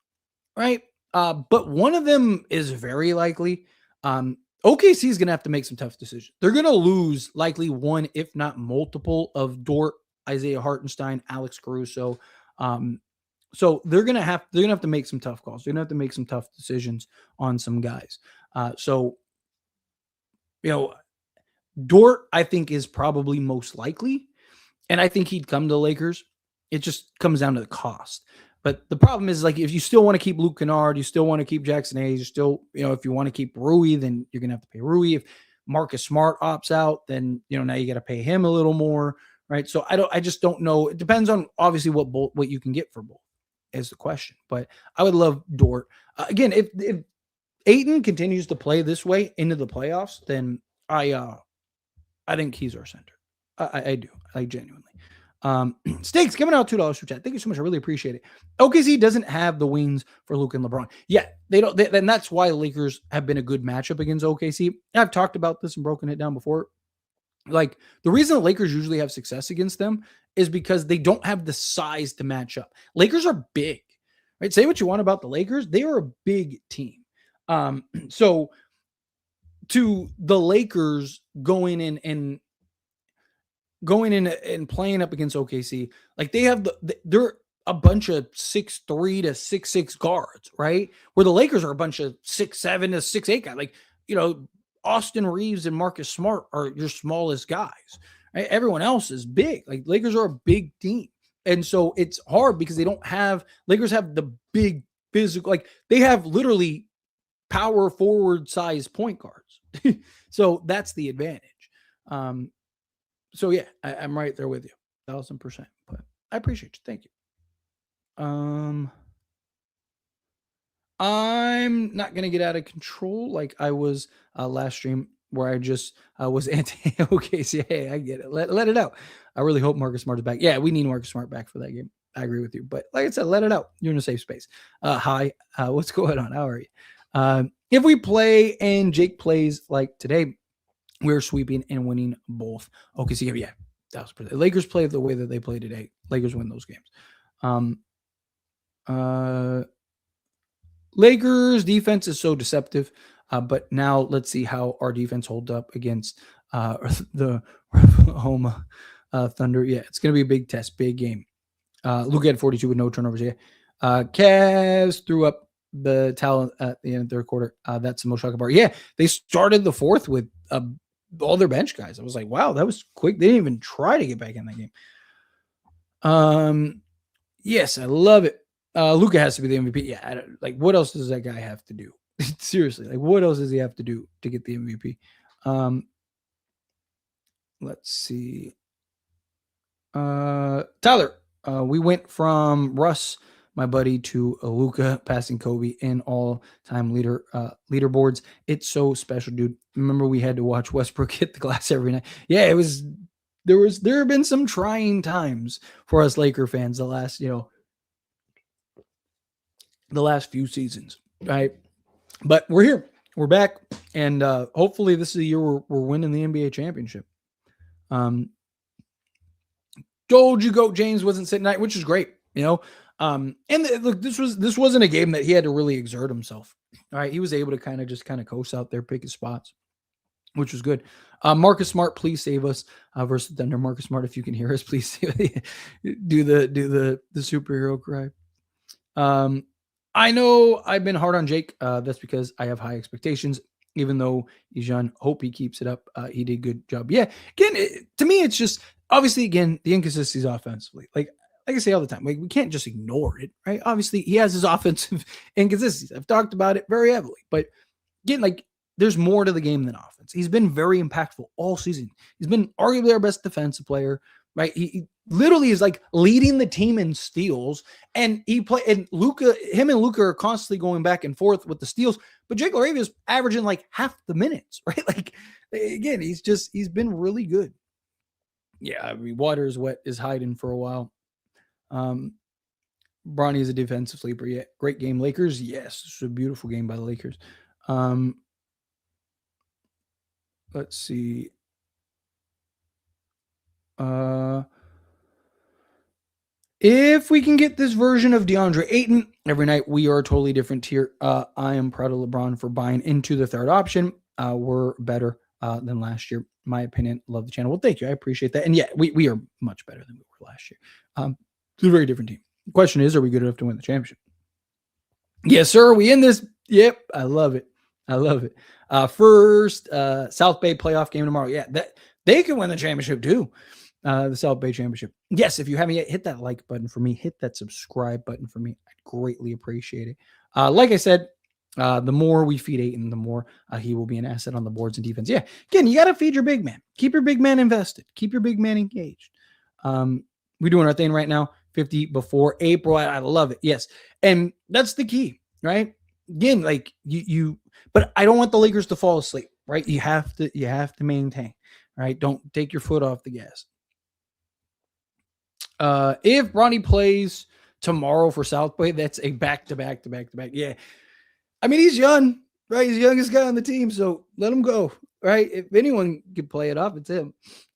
right? But one of them is very likely. OKC is going to have to make some tough decisions. They're going to lose likely one, if not multiple, of Dort, Isaiah Hartenstein, Alex Caruso. So they're going to have to make some tough calls. They're going to have to make some tough decisions on some guys. Dort, I think, is probably most likely, and I think he'd come to the Lakers. It just comes down to the cost. But the problem is, like, if you still want to keep Luke Kennard, you still want to keep Jackson Hayes, you still, if you want to keep Rui, then you're going to have to pay Rui. If Marcus Smart opts out, then, now you got to pay him a little more, right? So I just don't know. It depends on obviously what you can get for both is the question. But I would love Dort. Again, if Ayton continues to play this way into the playoffs, then I think he's our center. I do. I genuinely. Stakes giving out $2 for chat. Thank you so much. I really appreciate it. OKC doesn't have the wings for Luka and LeBron. Yeah, they don't. And that's why Lakers have been a good matchup against OKC. I've talked about this and broken it down before. Like, the reason the Lakers usually have success against them is because they don't have the size to match up. Lakers are big, right? Say what you want about the Lakers. They are a big team. So to the Lakers going in and playing up against OKC, like, they have they're a bunch of 6'3" to 6'6" guards, right? Where the Lakers are a bunch of 6'7" to 6'8" guys. Like, Austin Reaves and Marcus Smart are your smallest guys, right? Everyone else is big. Like, Lakers are a big team. And so it's hard because Lakers have the big physical, like, they have literally power forward size point guards. So that's the advantage. So yeah, I'm right there with you, 1,000%. But I appreciate you. Thank you. I'm not gonna get out of control like I was last stream, where I just was anti OKC. Hey, I get it. Let it out. I really hope Marcus Smart is back. Yeah, we need Marcus Smart back for that game. I agree with you. But like I said, let it out. You're in a safe space. Hi, what's going on? How are you? If we play and Jake plays like today, we're sweeping and winning both. OKC, yeah, 1,000%. Lakers play the way that they play today. Lakers win those games. Lakers defense is so deceptive, but now let's see how our defense holds up against the Oklahoma Thunder. Yeah, it's going to be a big test, big game. Luka had 42 with no turnovers. Yeah, Cavs threw up the towel at the end of the third quarter. That's the most shocking part. Yeah, they started the fourth with all their bench guys. I was like, wow, that was quick. They didn't even try to get back in that game. Yes, I love it. Luka has to be the MVP. Yeah, what else does that guy have to do? Seriously, what else does he have to do to get the MVP? Let's see. Tyler, we went from Russ, my buddy, to Luka, passing Kobe in all-time leaderboards. It's so special, dude. Remember, we had to watch Westbrook hit the glass every night. Yeah, there have been some trying times for us Laker fans the last few seasons, right? But we're here. We're back. And hopefully this is the year we're winning the NBA championship. Told you Goat James wasn't sitting tonight, which is great, and look, this wasn't a game that he had to really exert himself. All right. He was able to kind of coast out there, pick his spots, which was good. Marcus Smart, please save us versus the Thunder. Marcus Smart, if you can hear us, please do the superhero cry. I know I've been hard on Jake. That's because I have high expectations, even though he's young. Hope he keeps it up. He did a good job. Yeah. Again, to me, it's just obviously, again, the inconsistencies offensively. Like I say all the time, we can't just ignore it, right? Obviously, he has his offensive inconsistencies. I've talked about it very heavily. But again, there's more to the game than offense. He's been very impactful all season. He's been arguably our best defensive player, right? He literally is leading the team in steals, and him and Luka are constantly going back and forth with the steals. But Jake Laravia is averaging half the minutes, right? Again, he's been really good. Yeah, I mean, water is wet is hiding for a while. Bronny is a defensive sleeper. Yeah, great game. Lakers, yes, it's a beautiful game by the Lakers. Let's see. If we can get this version of DeAndre Ayton every night, we are a totally different tier. I am proud of LeBron for buying into the third option. We're better than last year. My opinion. Love the channel. Well, thank you. I appreciate that. And yeah, we are much better than we were last year. It's a very different team. The question is, are we good enough to win the championship? Yes, sir. Are we in this? Yep. I love it. First South Bay playoff game tomorrow. Yeah, that they can win the championship too. The South Bay Championship. Yes, if you haven't yet, hit that like button for me. Hit that subscribe button for me. I'd greatly appreciate it. Like I said, the more we feed Ayton, the more he will be an asset on the boards and defense. Yeah, again, you got to feed your big man. Keep your big man invested. Keep your big man engaged. We're doing our thing right now. 50 before April. I love it. Yes, and that's the key, right? Again, like you, but I don't want the Lakers to fall asleep, right? You have to maintain, right? Don't take your foot off the gas. If Bronny plays tomorrow for South Bay, that's a back-to-back. Yeah. I mean, he's young, right? He's the youngest guy on the team, so let him go, right? If anyone could play it off, it's him.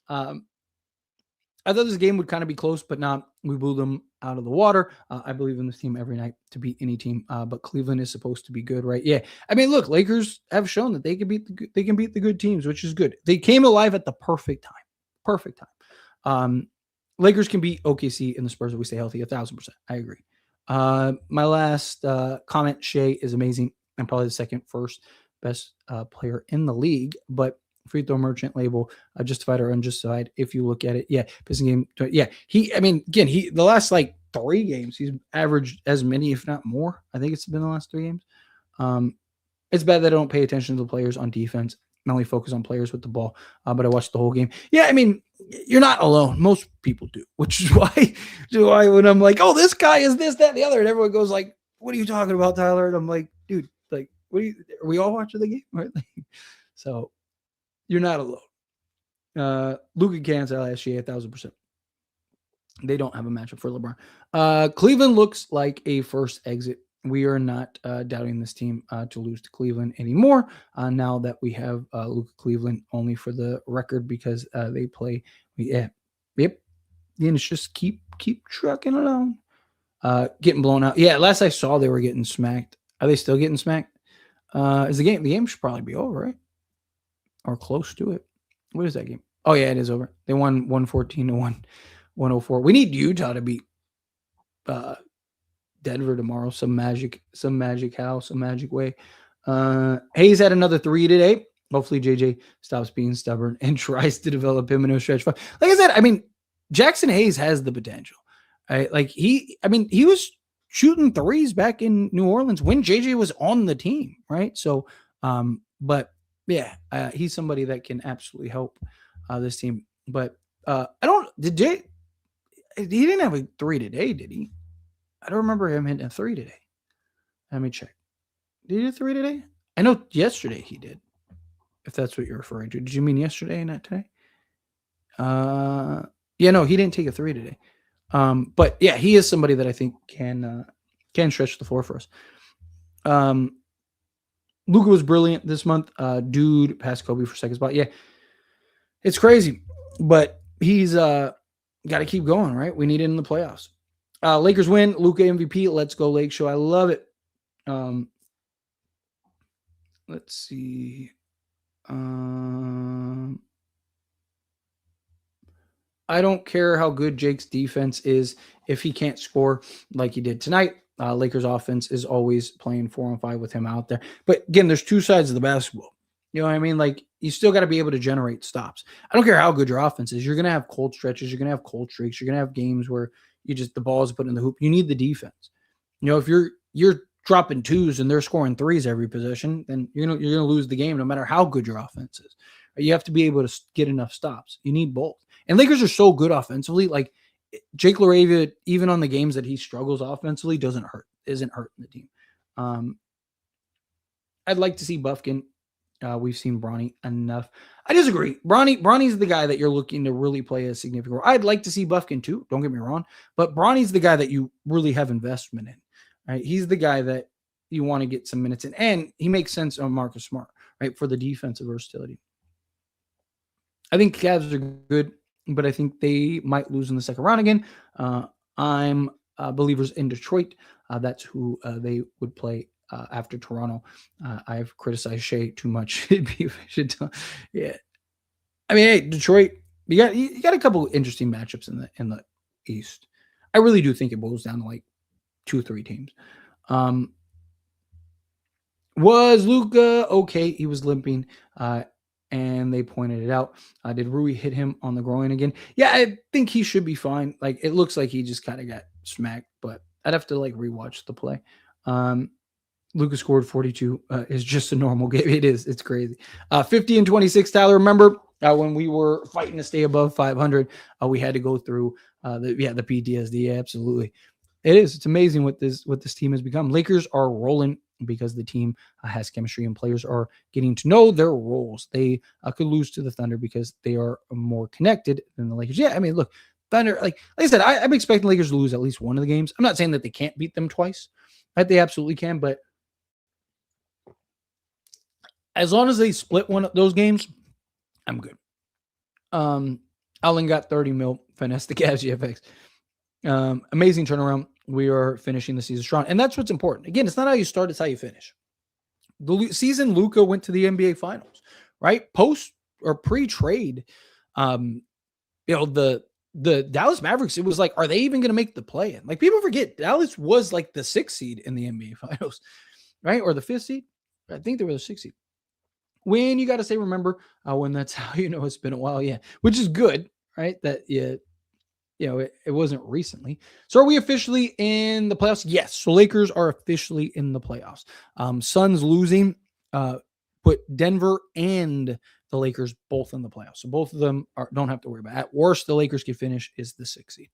I thought this game would kind of be close, but not. We blew them out of the water. I believe in this team every night to beat any team, but Cleveland is supposed to be good, right? Yeah. I mean, look, Lakers have shown that they can beat the good teams, which is good. They came alive at the perfect time. Lakers can beat OKC and the Spurs if we stay healthy 1,000%. I agree. My last comment, Shea is amazing and probably the first best player in the league, but free throw merchant label, justified or unjustified. If you look at it, yeah, Pistons game, yeah. The last like 3 games, he's averaged as many, if not more. I think it's been the last 3 games. It's bad that I don't pay attention to the players on defense. I only focus on players with the ball, but I watched the whole game. Yeah, I mean, you're not alone. Most people do, which is why when I'm like, oh, this guy is this, that, and the other, and everyone goes like, what are you talking about, Tyler? And I'm like, dude, like, are we all watching the game? Right? So you're not alone. Luka cancel SGA 1,000%. They don't have a matchup for LeBron. Cleveland looks like a first exit. We are not doubting this team to lose to Cleveland anymore. Now that we have Luka Cleveland, only for the record, because they play. Yep. Then it's just keep trucking along. Getting blown out. Yeah, last I saw, they were getting smacked. Are they still getting smacked? Is the game? The game should probably be over, right? Or close to it. What is that game? Oh yeah, it is over. They won 114 to 104. We need Utah to beat Denver tomorrow. Some magic way. Hayes had another 3 today. Hopefully JJ stops being stubborn and tries to develop him in a stretch. Like I said, I mean, Jackson Hayes has the potential. Right? Like he was shooting threes back in New Orleans when JJ was on the team, right? So, but yeah, he's somebody that can absolutely help this team. But he didn't have a 3 today, did he? I don't remember him hitting a 3 today. Let me check. Did he hit a 3 today? I know yesterday he did. If that's what you're referring to. Did you mean yesterday, not today? Yeah, no, he didn't take a 3 today. But yeah, he is somebody that I think can stretch the floor for us. Luka was brilliant this month. Dude passed Kobe for second spot. Yeah, it's crazy, but he's got to keep going, right? We need it in the playoffs. Lakers win. Luka MVP. Let's go Lake Show. I love it. Let's see. I don't care how good Jake's defense is if he can't score like he did tonight. Lakers offense is always playing 4-on-5 with him out there. But again, there's 2 sides of the basketball. You know what I mean? Like, you still got to be able to generate stops. I don't care how good your offense is. You're going to have cold stretches. You're going to have cold streaks. You're going to have games where the ball is put in the hoop. You need the defense. You know, if you're dropping 2s and they're scoring 3s every possession, then you're gonna lose the game no matter how good your offense is. You have to be able to get enough stops. You need both. And Lakers are so good offensively. Like, Jake Laravia, even on the games that he struggles offensively, isn't hurting the team. I'd like to see Buffkin. We've seen Bronny enough. I disagree. Bronny's the guy that you're looking to really play a significant role. I'd like to see Buffkin too. Don't get me wrong. But Bronny's the guy that you really have investment in. Right? He's the guy that you want to get some minutes in. And he makes sense on Marcus Smart, right, for the defensive versatility. I think Cavs are good, but I think they might lose in the second round again. I'm believers in Detroit. That's who they would play after Toronto. I've criticized Shea too much. Yeah. I mean, hey, Detroit, you got a couple interesting matchups in the East. I really do think it boils down to like 2 or 3 teams. Was Luka okay? He was limping, and they pointed it out. Did Rui hit him on the groin again? Yeah, I think he should be fine. Like, it looks like he just kind of got smacked, but I'd have to like rewatch the play. Luka scored 42. Is just a normal game. It is. It's crazy. 50 and 26. Tyler, remember when we were fighting to stay above 500, we had to go through the PTSD. Absolutely. It is. It's amazing what this team has become. Lakers are rolling because the team has chemistry and players are getting to know their roles. They could lose to the Thunder because they are more connected than the Lakers. Yeah, I mean, look, Thunder, like I said, I'm expecting Lakers to lose at least one of the games. I'm not saying that they can't beat them twice. Right? They absolutely can, but as long as they split one of those games, I'm good. Allen got 30 mil, finesse the Cavs GFX. Amazing turnaround. We are finishing the season strong. And that's what's important. Again, it's not how you start, it's how you finish. The season Luka went to the NBA Finals, right? Post or pre-trade, the Dallas Mavericks, it was like, are they even going to make the play-in? Like, people forget, Dallas was like the 6th seed in the NBA Finals, right? Or the 5th seed? I think they were the 6th seed. When you got to say, remember, when that's how you know it's been a while, yeah, which is good, right? That it wasn't recently. So are we officially in the playoffs? Yes. So Lakers are officially in the playoffs. Suns losing put Denver and the Lakers both in the playoffs. So both of them don't have to worry about it. At worst, the Lakers can finish is the 6th seed.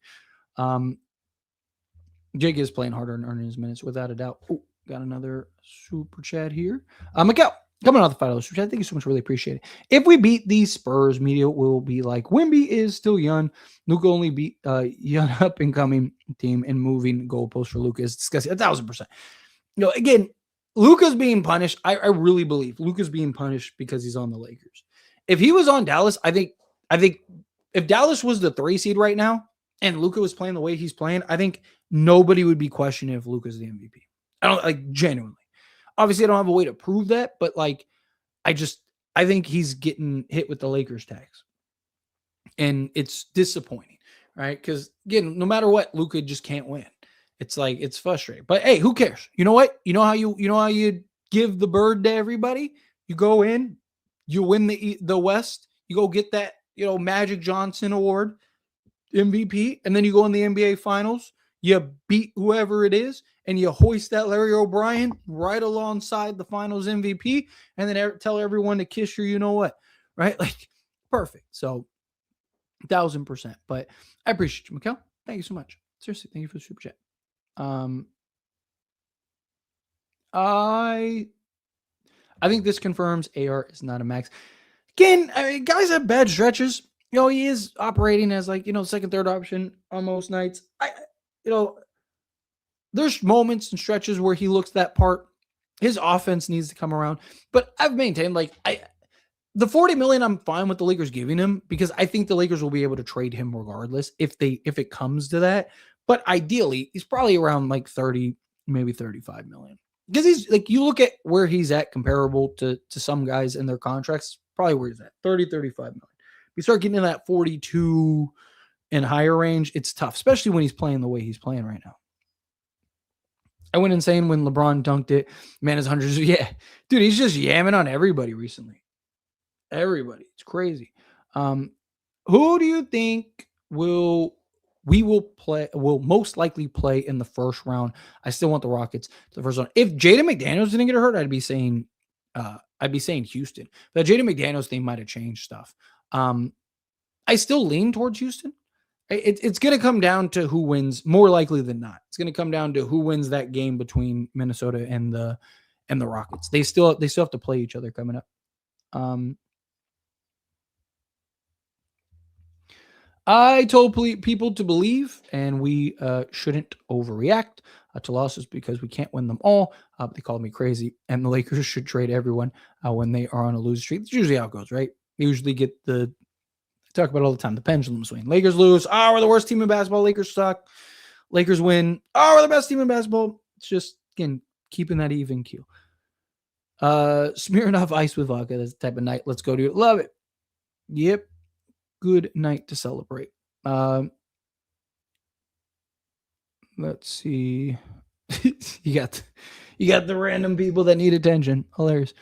Jake is playing harder and earning his minutes without a doubt. Oh, got another super chat here. Miguel. Coming off the $5 super chat. Thank you so much. Really appreciate it. If we beat these Spurs, media will be like, Wemby is still young. Luka only beat young up and coming team, and moving goalposts for Luka is disgusting. 1,000%. Again, Luka's being punished. I really believe Luka's being punished because he's on the Lakers. If he was on Dallas, I think if Dallas was the 3 seed right now and Luka was playing the way he's playing, I think nobody would be questioning if Luka's the MVP. I don't genuinely. Obviously, I don't have a way to prove that, but I think he's getting hit with the Lakers tax. And it's disappointing, right? Because again, no matter what, Luka just can't win. It's like, it's frustrating. But hey, who cares? You know what? You know how you give the bird to everybody? You go in, you win the West, you go get that, Magic Johnson Award, MVP, and then you go in the NBA Finals, you beat whoever it is, and you hoist that Larry O'Brien right alongside the Finals MVP, and then tell everyone to kiss your you-know-what, right? Like, perfect. So, 1,000%. But I appreciate you, Mikhail. Thank you so much. Seriously, thank you for the super chat. I think this confirms AR is not a max. Again, I mean, guys have bad stretches. He is operating as second, third option on most nights. There's moments and stretches where he looks that part. His offense needs to come around. But I've maintained the $40 million, I'm fine with the Lakers giving him, because I think the Lakers will be able to trade him regardless if it comes to that. But ideally, he's probably around 30, maybe 35 million. Because he's you look at where he's at comparable to some guys in their contracts, probably where he's at, 30, 35 million. If you start getting in that 42 and higher range, it's tough, especially when he's playing the way he's playing right now. I went insane when LeBron dunked it. Man, his hundreds. Yeah, dude, he's just yamming on everybody recently. Everybody. It's crazy. Who do you think will most likely play in the first round? I still want the Rockets to the first round. If Jaden McDaniels didn't get hurt, I'd be saying Houston. But Jaden McDaniels thing might have changed stuff. I still lean towards Houston. It's going to come down to who wins, more likely than not. It's going to come down to who wins that game between Minnesota and the Rockets. They still have to play each other coming up. I told people to believe, and we shouldn't overreact to losses because we can't win them all. They called me crazy, and the Lakers should trade everyone when they are on a losing streak. That's usually how it goes, right? They usually get talk about it all the time, the pendulum swing. Lakers lose. Oh, we're the worst team in basketball. Lakers suck. Lakers win. Oh, we're the best team in basketball. It's just, again, keeping that even keel. Smearing off ice with vodka. That's the type of night. Let's go do it. Love it. Yep. Good night to celebrate. Let's see. you got You got the random people that need attention. Hilarious.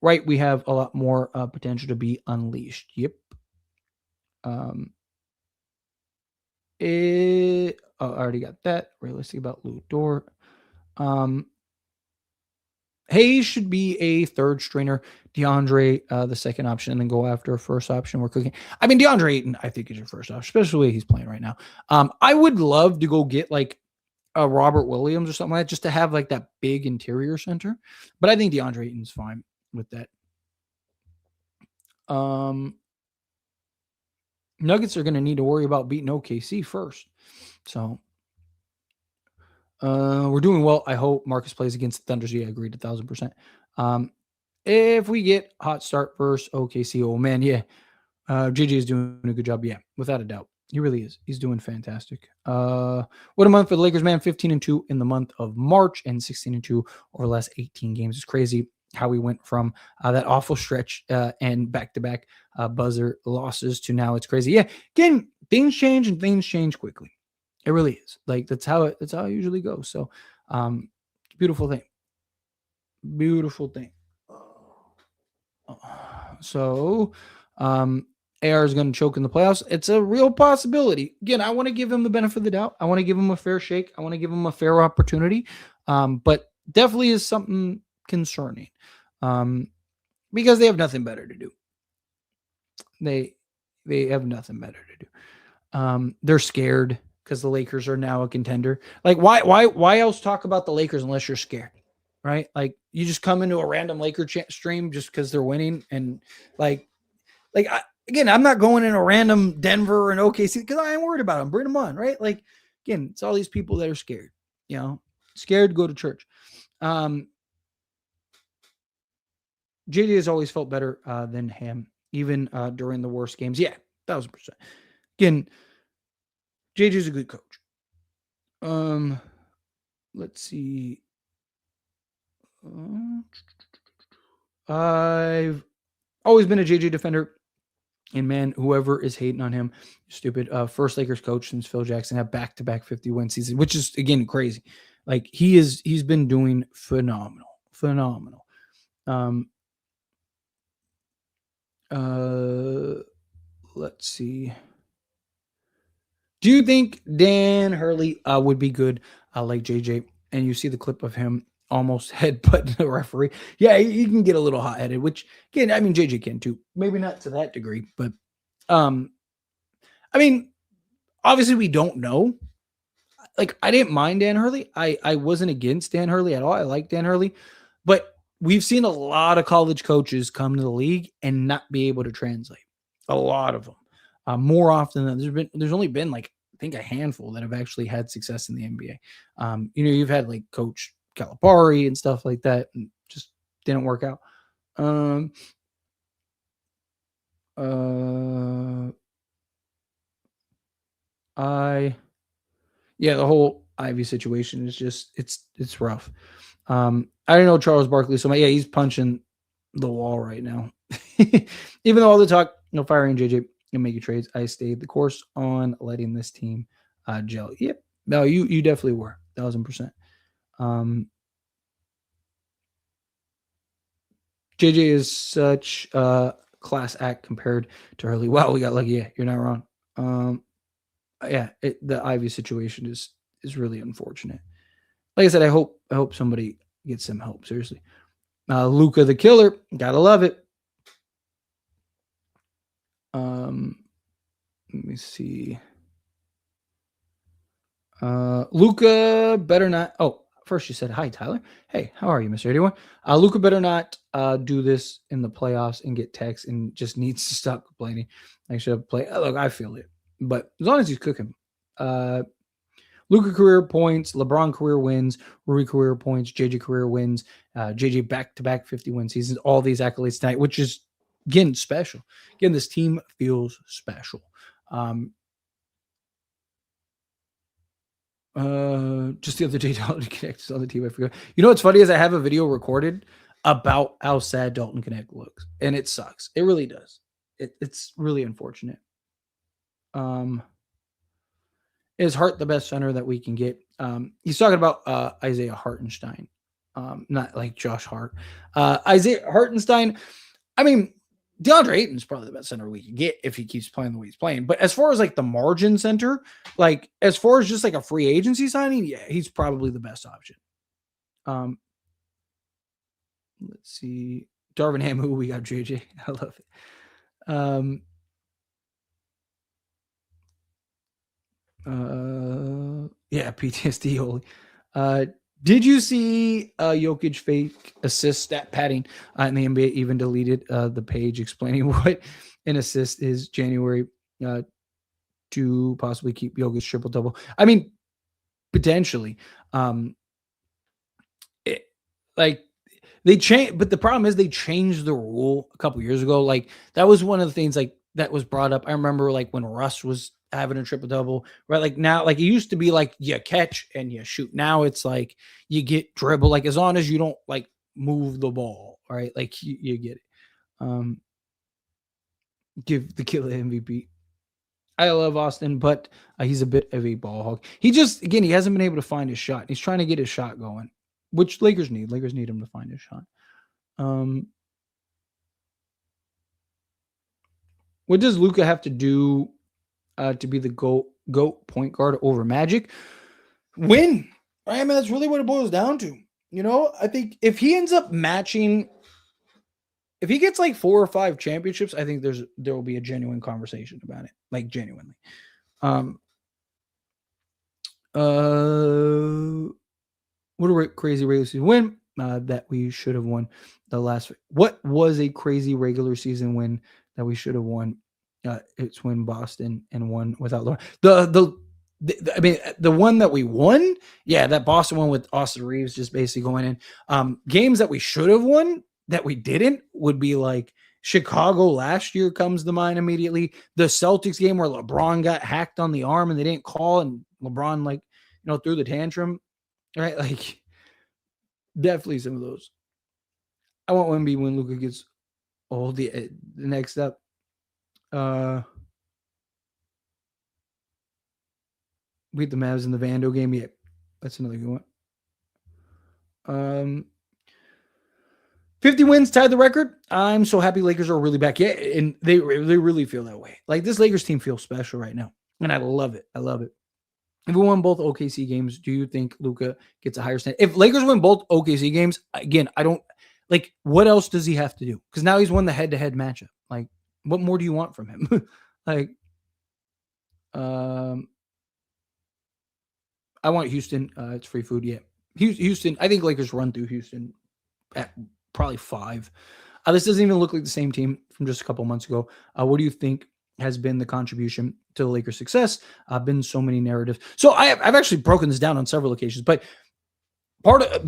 Right, we have a lot more potential to be unleashed. Yep. I already got that. Realistic about Lou Dort. Hayes should be a third stringer. DeAndre, the second option, and then go after a first option. We're cooking. I mean, DeAndre Ayton, I think, is your first option, especially the way he's playing right now. I would love to go get like a Robert Williams or something like that, just to have like that big interior center. But I think DeAndre Ayton's fine with that. Nuggets are going to need to worry about beating OKC first. So we're doing well. I hope Marcus plays against the Thunders. Yeah, agreed 1,000%. If we get hot start versus OKC, oh man, yeah. JJ is doing a good job. Yeah, without a doubt. He really is. He's doing fantastic. What a month for the Lakers, man. 15-2 in the month of March and 16-2 over the last 18 games. It's crazy how we went from that awful stretch and back-to-back buzzer losses to now. It's crazy. Yeah, again, things change and things change quickly. It really is. Like that's how it usually goes. So, beautiful thing. Beautiful thing. So, AR is going to choke in the playoffs. It's a real possibility. Again, I want to give him the benefit of the doubt. I want to give him a fair shake. I want to give him a fair opportunity. But definitely is something concerning because they have nothing better to do. They have nothing better to do. They're scared because the Lakers are now a contender. Like, why else talk about the Lakers unless you're scared, right? Like, you just come into a random Laker stream just because they're winning, and again, I'm not going in a random Denver and OKC because I ain't worried about them. Bring them on, right? Like, again, it's all these people that are scared, scared to go to church. JJ has always felt better than him, even during the worst games. Yeah, 1,000%. Again, JJ is a good coach. Let's see. I've always been a JJ defender. And man, whoever is hating on him, stupid. First Lakers coach since Phil Jackson had back-to-back 50-win season, which is again crazy. Like he's been doing phenomenal. Let's see. Do you think Dan Hurley would be good like JJ? And you see the clip of him almost headbutting the referee. Yeah, he can get a little hot-headed, which again, I mean JJ can too. Maybe not to that degree, but I mean, obviously we don't know. Like, I didn't mind Dan Hurley. I wasn't against Dan Hurley at all. I like Dan Hurley, but we've seen a lot of college coaches come to the league and not be able to translate. A lot of them. More often than there's only been like I think a handful that have actually had success in the NBA. You've had like Coach Calipari and stuff like that, and just didn't work out. The whole Ivy situation is just it's rough. I don't know Charles Barkley so much. Yeah, he's punching the wall right now. Even though all the talk, firing JJ and making trades, I stayed the course on letting this team gel. Yep. No, you definitely were 1,000%. JJ is such a class act compared to Hurley. Wow, we got lucky. Yeah, you're not wrong. The Ivy situation is really unfortunate. Like I said, I hope somebody gets some help. Seriously. Luka the killer. Gotta love it. Let me see. Luka better not. Oh, first you said, hi, Tyler. Hey, how are you, Mr. 81? Luka better not do this in the playoffs and get texts and just needs to stop complaining. I should play. Look, I feel it. But as long as he's cooking. Luka career points, LeBron career wins, Rui career points, JJ career wins, JJ back-to-back 50-win seasons, all these accolades tonight, which is, again, special. Again, this team feels special. Just the other day, Dalton Connect is on the team. I forgot. You know what's funny is I have a video recorded about how sad Dalton Connect looks, and it sucks. It really does. It's really unfortunate. Is Hart the best center that we can get? He's talking about Isaiah Hartenstein, not like Josh Hart. Isaiah Hartenstein, I mean, DeAndre Ayton is probably the best center we can get if he keeps playing the way he's playing. But as far as like the margin center, like as far as just like a free agency signing, yeah, he's probably the best option. Let's see. Darvin Ham, who we got, JJ. I love it. Yeah, PTSD holy. Did you see Jokic fake assist stat padding in the NBA? Even deleted the page explaining what an assist is January to possibly keep Jokic triple double. I mean, potentially. Like they changed, but the problem is they changed the rule a couple years ago. Like that was one of the things like that was brought up. I remember like when Russ was having a triple double, right? Like now, like it used to be like you catch and you shoot. Now it's like you get dribble, like as long as you don't like move the ball, right? Like you get it. Give the killer MVP. I love Austin, but he's a bit of a ball hog. He just, again, he hasn't been able to find his shot. He's trying to get his shot going, which Lakers need. Lakers need him to find his shot. What does Luka have to do to be the GOAT point guard over Magic? Win. Right? I mean, that's really what it boils down to. You know, I think if he ends up matching, if he gets like 4 or 5 championships, I think there will be a genuine conversation about it. Like genuinely. What a crazy regular season win that we should have won the last. What was a crazy regular season win that we should have won? It's when Boston and won without LeBron. I mean, the one that we won, yeah, that Boston one with Austin Reaves just basically going in. Games that we should have won that we didn't would be like Chicago last year comes to mind immediately. The Celtics game where LeBron got hacked on the arm and they didn't call, and LeBron threw the tantrum, right? Like definitely some of those. I want Wemby when Luka gets old. The next up. Beat the Mavs in the Vando game. Yeah, that's another good one. 50 wins tied the record. I'm so happy Lakers are really back. Yeah, and they really feel that way. Like this Lakers team feels special right now, and I love it. I love it. If we won both OKC games, do you think Luka gets a higher standard? If Lakers win both OKC games, again, I don't like. What else does he have to do? Because now he's won the head-to-head matchup. Like, what more do you want from him? Like, I want Houston. It's free food. Yeah, Houston. I think Lakers run through Houston at probably 5. This doesn't even look like the same team from just a couple months ago. What do you think has been the contribution to the Lakers' success? Been so many narratives. So I've actually broken this down on several occasions, but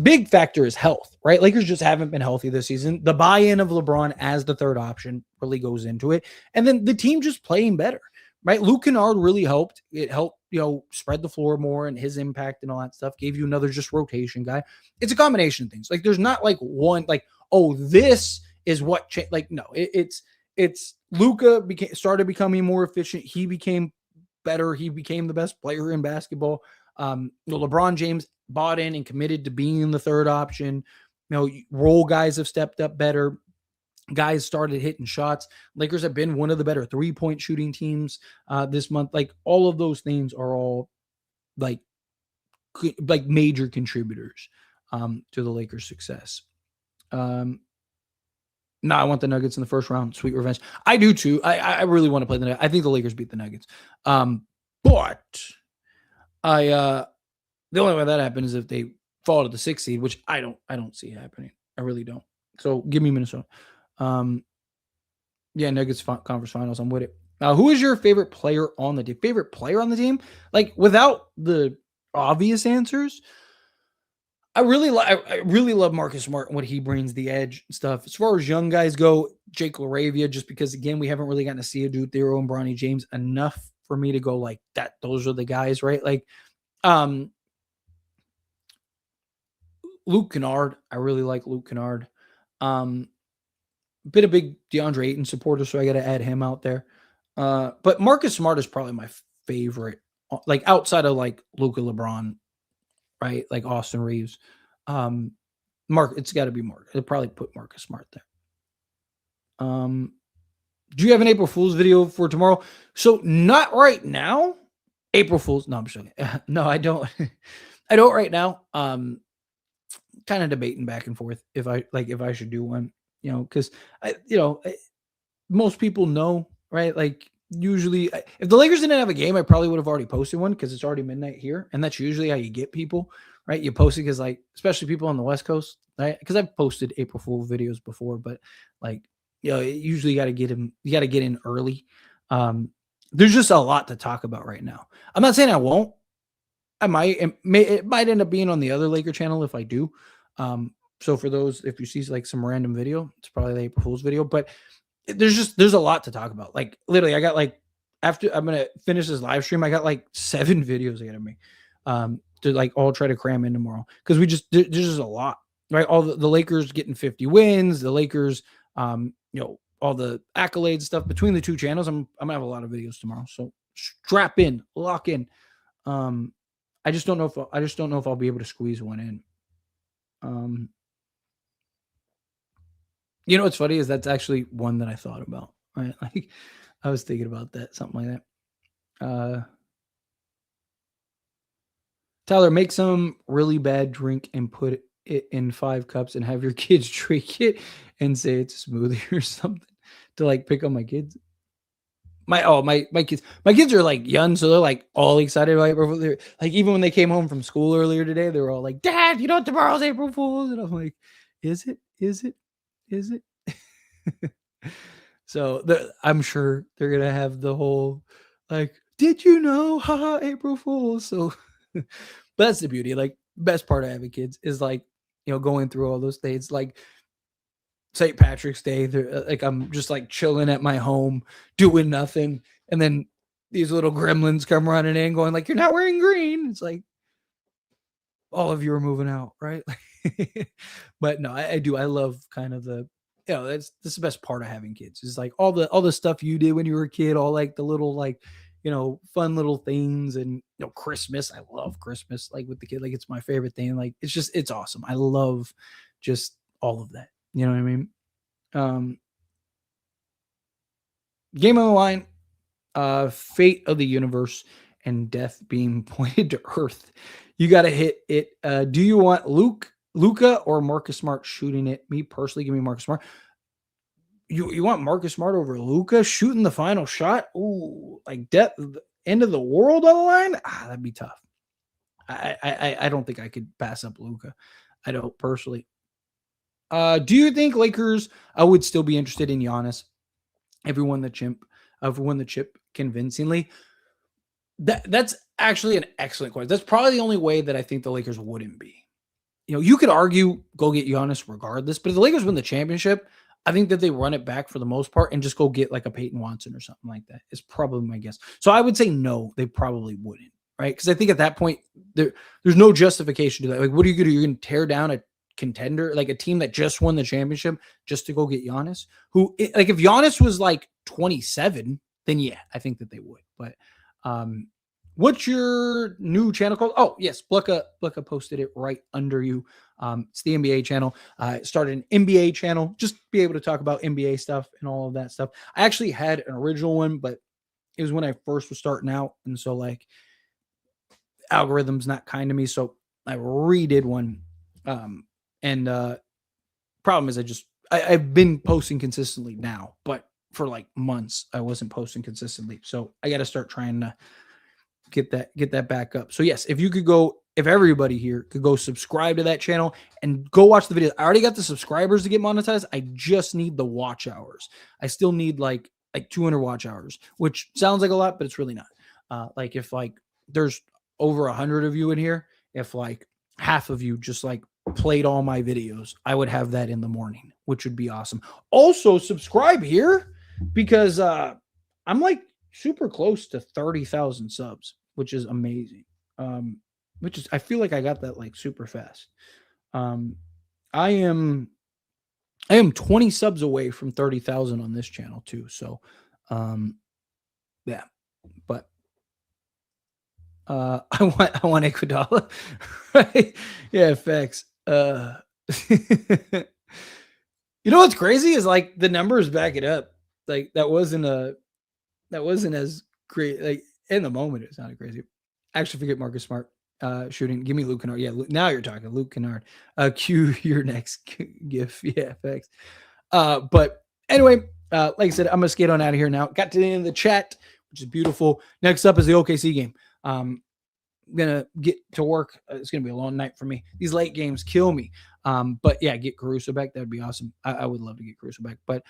big factor is health, right? Lakers just haven't been healthy this season. The buy-in of LeBron as the third option really goes into it. And then the team just playing better, right? Luke Kennard really helped. It helped, spread the floor more and his impact and all that stuff. Gave you another just rotation guy. It's a combination of things. Like there's not like one, like, oh, this is what changed. Like, no, it's Luka started becoming more efficient. He became better. He became the best player in basketball. LeBron James bought in and committed to being the third option. Role guys have stepped up better. Guys started hitting shots. Lakers have been one of the better 3-point shooting teams this month. Like all of those things are all like major contributors to the Lakers' success. No, I want the Nuggets in the first round. Sweet revenge. I do too. I really want to play the Nuggets. I think the Lakers beat the Nuggets. But the only way that happens is if they fall to the 6th seed, which I don't see happening. I really don't. So give me Minnesota. Yeah, Nuggets conference finals. I'm with it. Who is your favorite player on the team? Favorite player on the team? Like without the obvious answers, I really love Marcus Smart and what he brings, the edge and stuff. As far as young guys go, Jake Laravia, just because again we haven't really gotten to see a dude Theo and Bronny James enough for me to go like that. Those are the guys, right? Like, Luke Kennard. I really like Luke Kennard. Been a big DeAndre Ayton supporter, so I got to add him out there. But Marcus Smart is probably my favorite like outside of like Luka, LeBron, right? Like Austin Reaves. Mark, it's got to be Mark. They'll probably put Marcus Smart there. Do you have an April Fool's video for tomorrow? So not right now. April Fool's. No, I'm just joking. No, I don't. I don't right now. Kind of debating back and forth if I should do one, because most people know, right? Like usually if the Lakers didn't have a game, I probably would have already posted one because it's already midnight here. And that's usually how you get people, right? You post it because like, especially people on the West Coast, right? Because I've posted April Fool videos before, but like, usually you got to get in early. There's just a lot to talk about right now. I'm not saying I won't. I might. It might end up being on the other Laker channel if I do. So for those, if you see like some random video, it's probably the April Fool's video. But there's a lot to talk about. Like literally, I got like after I'm gonna finish this live stream, I got like 7 videos ahead of me. To like all try to cram in tomorrow because there's just a lot, right? All the Lakers getting 50 wins, the Lakers, all the accolades stuff between the two channels. I'm gonna have a lot of videos tomorrow, so strap in, lock in. I just don't know if I'll be able to squeeze one in. What's funny is that's actually one that I thought about, right? Like I was thinking about that, something like that. Tyler, make some really bad drink and put it in 5 cups and have your kids drink it and say it's a smoothie or something to like pick on my kids. My kids are like young, so they're like all excited about April Fool's. Like even when they came home from school earlier today, they were all like, "Dad, tomorrow's April Fool's," and I'm like, "Is it? Is it? Is it?" So I'm sure they're gonna have the whole like, "Did you know? Haha, April Fool's." So, but that's the beauty. Like, best part of having kids is like, going through all those things. Like St. Patrick's Day, like I'm just like chilling at my home, doing nothing, and then these little gremlins come running in, going like, "You're not wearing green." It's like all of you are moving out, right? But no, I do. I love kind of the, that's the best part of having kids is like all the stuff you did when you were a kid, all like the little like, fun little things, and Christmas. I love Christmas, like with the kid, like it's my favorite thing. Like it's awesome. I love just all of that. You know what I mean? Game on the line, fate of the universe and death being pointed to Earth. You got to hit it. Do you want Luka or Marcus Smart shooting it? Me personally, give me Marcus Smart. You want Marcus Smart over Luka shooting the final shot? Ooh, like death, end of the world on the line? That'd be tough. I don't think I could pass up Luka. I don't personally. Do you think Lakers would still be interested in Giannis? Everyone the chip convincingly. That's actually an excellent question. That's probably the only way that I think the Lakers wouldn't be. You could argue go get Giannis regardless, but if the Lakers win the championship, I think that they run it back for the most part and just go get like a Peyton Watson or something like that. Is probably my guess. So I would say no, they probably wouldn't, right? Because I think at that point there's no justification to that. Like, what are you going to do? You're going to tear down a contender, like a team that just won the championship, just to go get Giannis? Who, like, if Giannis was like 27, then yeah, I think that they would. But what's your new channel called? Oh yes, Blucka posted it right under you. It's the NBA channel. Started an NBA channel, just be able to talk about NBA stuff and all of that stuff. I actually had an original one, but it was when I first was starting out, and so like algorithm's not kind to me, so I redid one. And problem is I've been posting consistently now, but for like months I wasn't posting consistently. So I got to start trying to get that back up. So yes, if everybody here could go subscribe to that channel and go watch the videos. I already got the subscribers to get monetized. I just need the watch hours. I still need like 200 watch hours, which sounds like a lot, but it's really not. Like if like there's over 100 of you in here, if like half of you just like played all my videos, I would have that in the morning, which would be awesome. Also subscribe here because I'm like super close to 30,000 subs, which is amazing. I feel like I got that like super fast. I am 20 subs away from 30,000 on this channel too. So yeah, but I want Iguodala. Right? Yeah, facts. You know what's crazy is like the numbers back it up. Like that wasn't as great. Like in the moment, it sounded crazy. I actually forget Marcus Smart shooting. Give me Luke Kennard. Yeah, now you're talking Luke Kennard. Cue your next gif. Yeah, thanks. But anyway, like I said, I'm gonna skate on out of here now. Got to the end of the chat, which is beautiful. Next up is the OKC game. I'm gonna get to work. It's gonna be a long night for me. These late games kill me. But yeah, get Caruso back. That'd be awesome. I would love to get Caruso back. But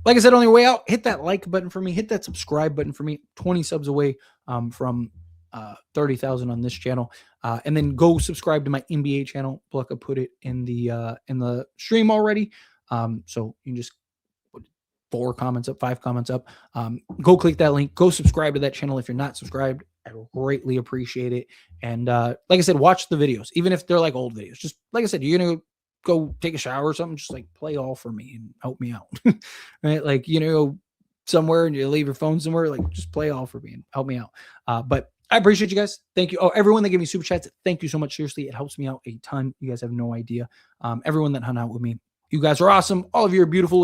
like I said, on your way out, hit that like button for me. Hit that subscribe button for me. 20 subs away from 30,000 on this channel. And then go subscribe to my NBA channel. Plucka put it in the stream already. So you can just put 4 comments up, 5 comments up. Go click that link. Go subscribe to that channel if you're not subscribed. I greatly appreciate it. And like I said, watch the videos, even if they're like old videos. Just like I said, you're gonna go take a shower or something. Just like play all for me and help me out, right? Like somewhere and you leave your phone somewhere, like just play all for me and help me out. But I appreciate you guys. Thank you. Oh, everyone that gave me super chats, thank you so much. Seriously, it helps me out a ton. You guys have no idea. Everyone that hung out with me, you guys are awesome. All of you are beautiful.